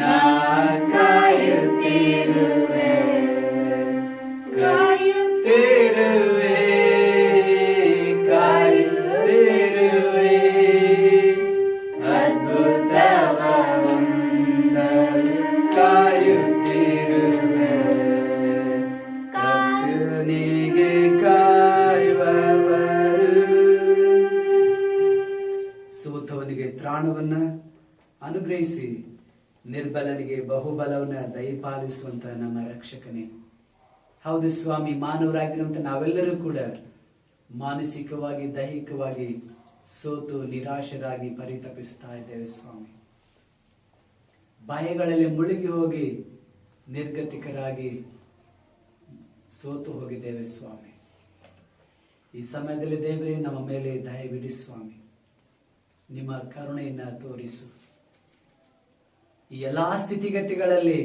S1: ನಾ ಕಾಯುತ್ತಿರುವೆ, ಕಾಯುತ್ತಿರುವೆ, ಕಾಯುತ್ತಿರುವೆ, ಅದ್ಭುತವ ಹೊಂದಲು ಕಾಯುತ್ತಿರುವೆ. ಕರ್ತನಿಗೆ ಕಾಯುವವರು ಸೋತವನಿಗೆ ತ್ರಾಣವನ್ನ ಅನುಗ್ರಹಿಸಿ ನಿರ್ಬಲನಿಗೆ ಬಹುಬಲವನ್ನ ದಯಪಾಲಿಸುವಂತ ನಮ್ಮ ರಕ್ಷಕನೇ. ಹೌದು ಸ್ವಾಮಿ, ಮಾನವರಾಗಿರುವಂತ ನಾವೆಲ್ಲರೂ ಕೂಡ ಮಾನಸಿಕವಾಗಿ, ದೈಹಿಕವಾಗಿ ಸೋತು ನಿರಾಶರಾಗಿ ಪರಿತಪಿಸುತ್ತಾ ಇದ್ದೇವೆ ಸ್ವಾಮಿ. ಭಯಗಳಲ್ಲಿ ಮುಳುಗಿ ಹೋಗಿ ನಿರ್ಗತಿಕರಾಗಿ ಸೋತು ಹೋಗಿದ್ದೇವೆ ಸ್ವಾಮಿ. ಈ ಸಮಯದಲ್ಲಿ ದೇವರೇ ನಮ್ಮ ಮೇಲೆ ದಯವಿಡಿ ಸ್ವಾಮಿ, ನಿಮ್ಮ ಕರುಣೆಯನ್ನ ತೋರಿಸು. ಈ ಎಲ್ಲಾ ಸ್ಥಿತಿಗತಿಗಳಲ್ಲಿ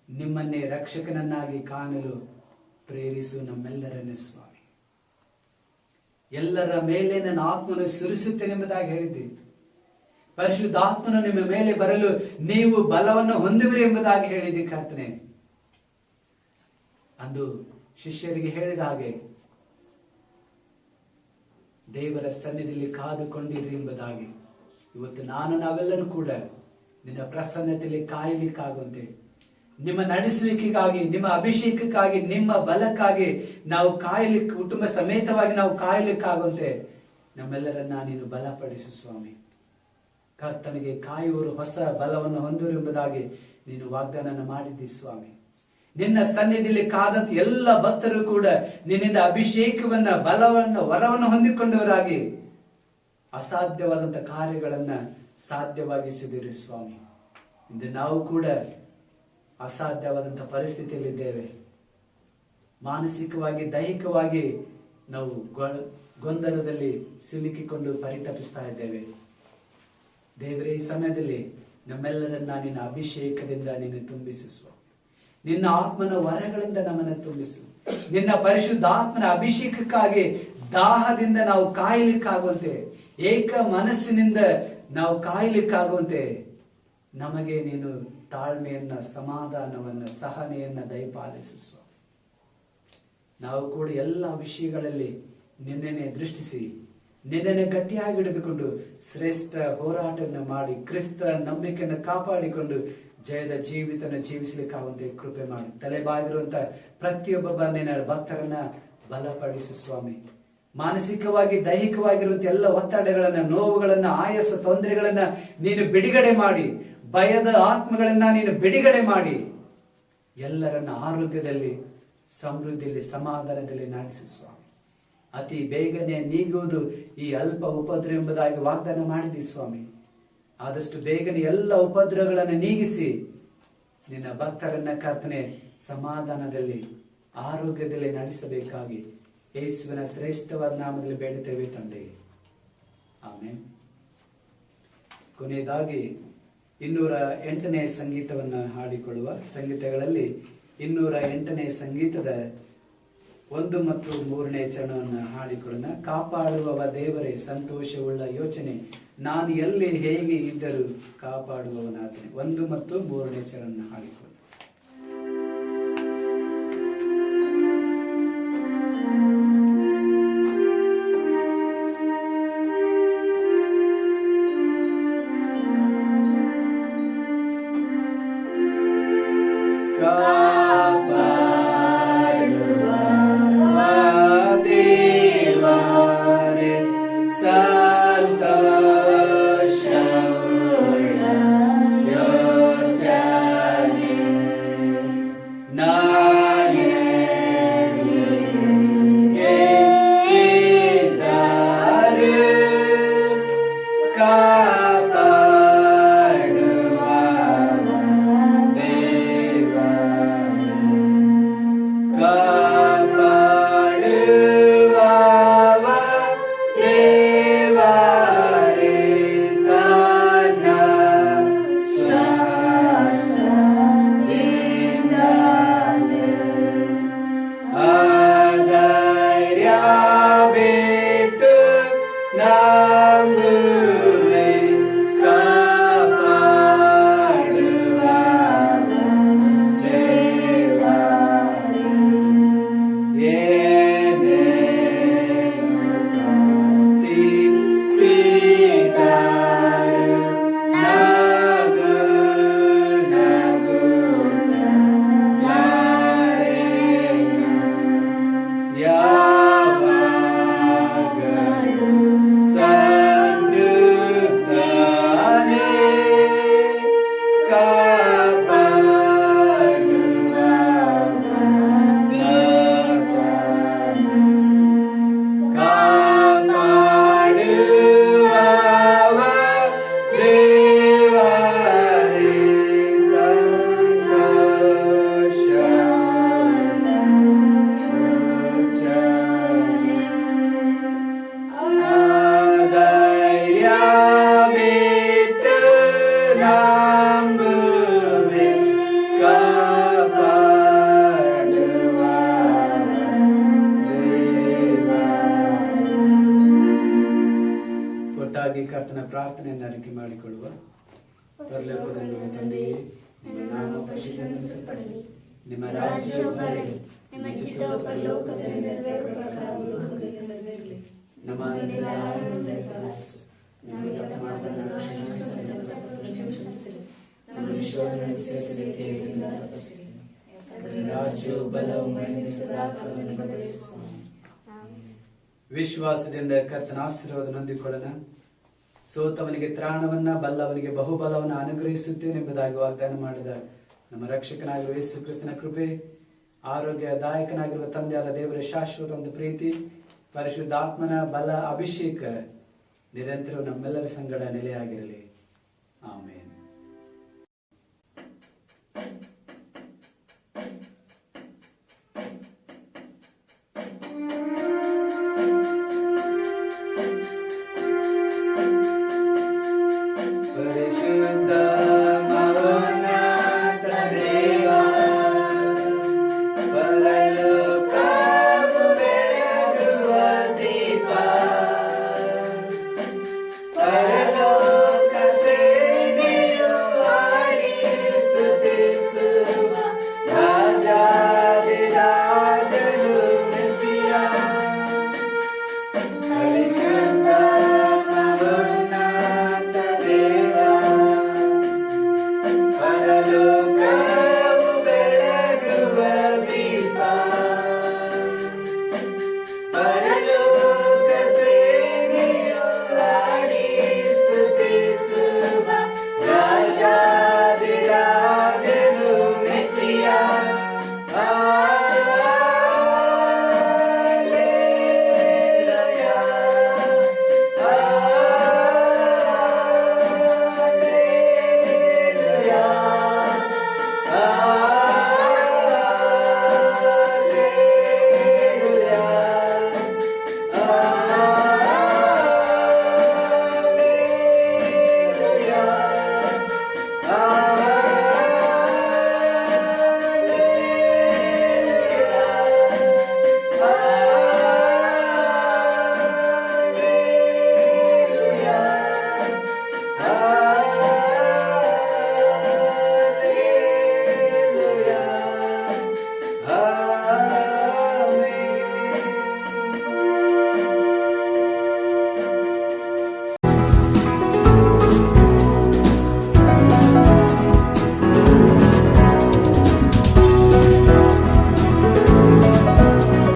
S1: ನಿಮ್ಮನ್ನೇ ರಕ್ಷಕನನ್ನಾಗಿ ಕಾಣಲು ಪ್ರೇರಿಸು ನಮ್ಮೆಲ್ಲರನ್ನೇ ಸ್ವಾಮಿ. ಎಲ್ಲರ ಮೇಲೆ ನನ್ನ ಆತ್ಮನು ಸುರಿಸುತ್ತೇನೆಂಬುದಾಗಿ ಹೇಳಿದ್ದೀರಿ. ಪರಿಶುದ್ಧಾತ್ಮನು ನಿಮ್ಮ ಮೇಲೆ ಬರಲು ನೀವು ಬಲವನ್ನು ಹೊಂದುವಿರಿ ಎಂಬುದಾಗಿ ಹೇಳಿದಿ ಕರ್ತನೆ. ಅಂದು ಶಿಷ್ಯರಿಗೆ ಹೇಳಿದ ಹಾಗೆ ದೇವರ ಸನ್ನಿಧಿಯಲ್ಲಿ ಕಾದುಕೊಂಡಿರಿ ಎಂಬುದಾಗಿ ಇವತ್ತು ನಾವೆಲ್ಲರೂ ಕೂಡ ನಿನ್ನ ಪ್ರಸನ್ನತೆಯಲ್ಲಿ ಕಾಯಲಿಕ್ಕಾಗುವಂತೆ ನಿಮ್ಮ ನಡೆಸುವಿಕೆಗಾಗಿ, ನಿಮ್ಮ ಅಭಿಷೇಕಕ್ಕಾಗಿ, ನಿಮ್ಮ ಬಲಕ್ಕಾಗಿ ನಾವು ಕಾಯಲಿಕ್ಕೆ, ಕುಟುಂಬ ಸಮೇತವಾಗಿ ನಾವು ಕಾಯಲಿಕ್ಕಾಗುವಂತೆ ನಮ್ಮೆಲ್ಲರನ್ನ ನೀನು ಬಲಪಡಿಸು ಸ್ವಾಮಿ. ಕರ್ತನಿಗೆ ಕಾಯುವರು ಹೊಸ ಬಲವನ್ನು ಹೊಂದಿರು ಎಂಬುದಾಗಿ ನೀನು ವಾಗ್ದಾನ ಮಾಡಿದ್ದಿ ಸ್ವಾಮಿ. ನಿನ್ನ ಸನ್ನಿಧಿಯಲ್ಲಿ ಕಾದಂತ ಎಲ್ಲ ಭಕ್ತರು ಕೂಡ ನಿನ್ನಿಂದ ಅಭಿಷೇಕವನ್ನ, ಬಲವನ್ನ, ವರವನ್ನು ಹೊಂದಿಕೊಂಡವರಾಗಿ ಅಸಾಧ್ಯವಾದಂತ ಕಾರ್ಯಗಳನ್ನ ಸಾಧ್ಯವಾಗಿಸಿದಿರಿ ಸ್ವಾಮಿ. ಇಂದು ನಾವು ಕೂಡ ಅಸಾಧ್ಯವಾದಂತ ಪರಿಸ್ಥಿತಿಯಲ್ಲಿದ್ದೇವೆ. ಮಾನಸಿಕವಾಗಿ, ದೈಹಿಕವಾಗಿ ನಾವು ಗೊಂದಲದಲ್ಲಿ ಸಿಲುಕಿಕೊಂಡು ಪರಿತಪಿಸ್ತಾ ಇದ್ದೇವೆ. ದೇವರೇ, ಈ ಸಮಯದಲ್ಲಿ ನಮ್ಮೆಲ್ಲರನ್ನ ನಿನ್ನ ಅಭಿಷೇಕದಿಂದ ನೀನು ತುಂಬಿಸು ಸ್ವಾಮಿ. ನಿನ್ನ ಆತ್ಮನ ವರಗಳಿಂದ ನಮ್ಮನ್ನು ತುಂಬಿಸು. ನಿನ್ನ ಪರಿಶುದ್ಧಾತ್ಮನ ಅಭಿಷೇಕಕ್ಕಾಗಿ ದಾಹದಿಂದ ನಾವು ಕಾಯಲಿಕ್ಕಾಗುವಂತೆ, ಏಕ ಮನಸ್ಸಿನಿಂದ ನಾವು ಕಾಯಲಿಕ್ಕಾಗುವಂತೆ ನಮಗೆ ನೀನು ತಾಳ್ಮೆಯನ್ನ, ಸಮಾಧಾನವನ್ನ, ಸಹನೆಯನ್ನ ದಯಪಾಲಿಸು ಸ್ವಾಮಿ. ನಾವು ಕೂಡ ಎಲ್ಲ ವಿಷಯಗಳಲ್ಲಿ ನಿನ್ನೆನೆ ದೃಷ್ಟಿಸಿ, ನಿನ್ನೆನೆ ಗಟ್ಟಿಯಾಗಿ ಹಿಡಿದುಕೊಂಡು ಶ್ರೇಷ್ಠ ಹೋರಾಟವನ್ನು ಮಾಡಿ ಕ್ರಿಸ್ತ ನಂಬಿಕೆಯನ್ನು ಕಾಪಾಡಿಕೊಂಡು ಜಯದ ಜೀವಿತನ ಜೀವಿಸಲಿಕ್ಕಾಗುವಂತೆ ಕೃಪೆ ಮಾಡಿ. ತಲೆಬಾಗಿರುವಂತ ಪ್ರತಿಯೊಬ್ಬ ನಿನ್ನ ಭಕ್ತರನ್ನ ಬಲಪಡಿಸು ಸ್ವಾಮಿ. ಮಾನಸಿಕವಾಗಿ, ದೈಹಿಕವಾಗಿರುವಂತ ಎಲ್ಲ ಒತ್ತಡಗಳನ್ನ, ನೋವುಗಳನ್ನ, ಆಯಾಸ, ತೊಂದರೆಗಳನ್ನ ನೀನು ಬಿಡುಗಡೆ ಮಾಡಿ, ಭಯದ ಆತ್ಮಗಳನ್ನ ನೀನು ಬಿಡುಗಡೆ ಮಾಡಿ ಎಲ್ಲರನ್ನ ಆರೋಗ್ಯದಲ್ಲಿ, ಸಮೃದ್ಧಿಯಲ್ಲಿ, ಸಮಾಧಾನದಲ್ಲಿ ನಡೆಸು ಸ್ವಾಮಿ. ಅತಿ ಬೇಗನೆ ನೀಗುವುದು ಈ ಅಲ್ಪ ಉಪದ್ರ ಎಂಬುದಾಗಿ ವಾಗ್ದಾನ ಮಾಡಿದಿ ಸ್ವಾಮಿ. ಆದಷ್ಟು ಬೇಗನೆ ಎಲ್ಲ ಉಪದ್ರವಗಳನ್ನು ನೀಗಿಸಿ ನಿನ್ನ ಭಕ್ತರನ್ನ ಕರ್ತನೆ ಸಮಾಧಾನದಲ್ಲಿ, ಆರೋಗ್ಯದಲ್ಲಿ ನಡೆಸಬೇಕಾಗಿ ಯೇಸುವಿನ ಶ್ರೇಷ್ಠವಾದ ನಾಮದಲ್ಲಿ ಬೇಡುತ್ತೇವೆ ತಂದೆ, ಆಮೆನ್. ಕೊನೆಯದಾಗಿ 208ನೇ ಸಂಗೀತವನ್ನು ಹಾಡಿಕೊಳ್ಳುವ. ಸಂಗೀತಗಳಲ್ಲಿ 208ನೇ ಸಂಗೀತದ 1 ಮತ್ತು 3ನೇ ಚರಣವನ್ನು ಹಾಡಿಕೊಳ್ಳೋಣ. ಕಾಪಾಡುವವ ದೇವರೇ, ಸಂತೋಷವುಳ್ಳ ಯೋಚನೆ, ನಾನು ಎಲ್ಲಿ ಹೇಗೆ ಇದ್ದರೂ ಕಾಪಾಡುವವನಾತನೆ. 1 ಮತ್ತು 3ನೇ ಚರಣವನ್ನು ಹಾಡಿಕೊಳ್ಳೋಣ. ಕರ್ತನ ಪ್ರಾರ್ಥನೆಯನ್ನು ಅರಿಕೆ ಮಾಡಿಕೊಳ್ಳುವ. ಪರಲೋಕದಲ್ಲಿರುವ ತಂದೆಯೇ, ನಿಮ್ಮ ನಾಮ ಪರಿಶುದ್ಧಪಡಿಸಲ್ಪಡಲಿ, ನಿಮ್ಮ ರಾಜ್ಯವು ಬರಲಿ, ನಿಮ್ಮ ಚಿತ್ತವು ಪರಲೋಕದಲ್ಲಿ ನೆರವೇರುವ ಪ್ರಕಾರ ಭೂಲೋಕದಲ್ಲಿ ನೆರವೇರಲಿ. ನಮ್ಮ ಅನುದಿನದ ಆಹಾರವನ್ನು ದಯಪಾಲಿಸು. ನಮಗೆ ತಪ್ಪು ಮಾಡಿದವರನ್ನು ಕ್ಷಮಿಸು, ನಮ್ಮ ಶೋಧನೆಯಲ್ಲಿ ಸೇರಿಸದೆ ಕೇಡಿನಿಂದ ತಪ್ಪಿಸು.
S2: ರಾಜ್ಯವು ಬಲವು ಮಹಿಮೆ ಸದಾಕಾಲವನ್ನು ಬದಲಿಸುವ.
S1: ವಿಶ್ವಾಸದಿಂದ ಕರ್ತನ ಆಶೀರ್ವಾದ ಹೊಂದಿಕೊಳ್ಳೋಣ. ಸೋತವನಿಗೆ ತ್ರಾಣವನ್ನ, ಬಲ್ಲವನಿಗೆ ಬಹುಬಲವನ್ನು ಅನುಗ್ರಹಿಸುತ್ತೇನೆಂಬುದಾಗಿ ವಾಗ್ದಾನ ಮಾಡಿದ ನಮ್ಮ ರಕ್ಷಕನಾಗಿರುವ ಯೇಸು ಕ್ರಿಸ್ತನ ಕೃಪೆ, ಆರೋಗ್ಯದಾಯಕನಾಗಿರುವ ತಂದೆಯಾದ ದೇವರ ಶಾಶ್ವತ ಒಂದು ಪ್ರೀತಿ, ಪರಿಶುದ್ಧಾತ್ಮನ ಬಲ ಅಭಿಷೇಕ ನಿರಂತರ ನಮ್ಮೆಲ್ಲರ ಸಂಗಡ ನೆಲೆಯಾಗಿರಲಿ. ಆಮೇಲೆ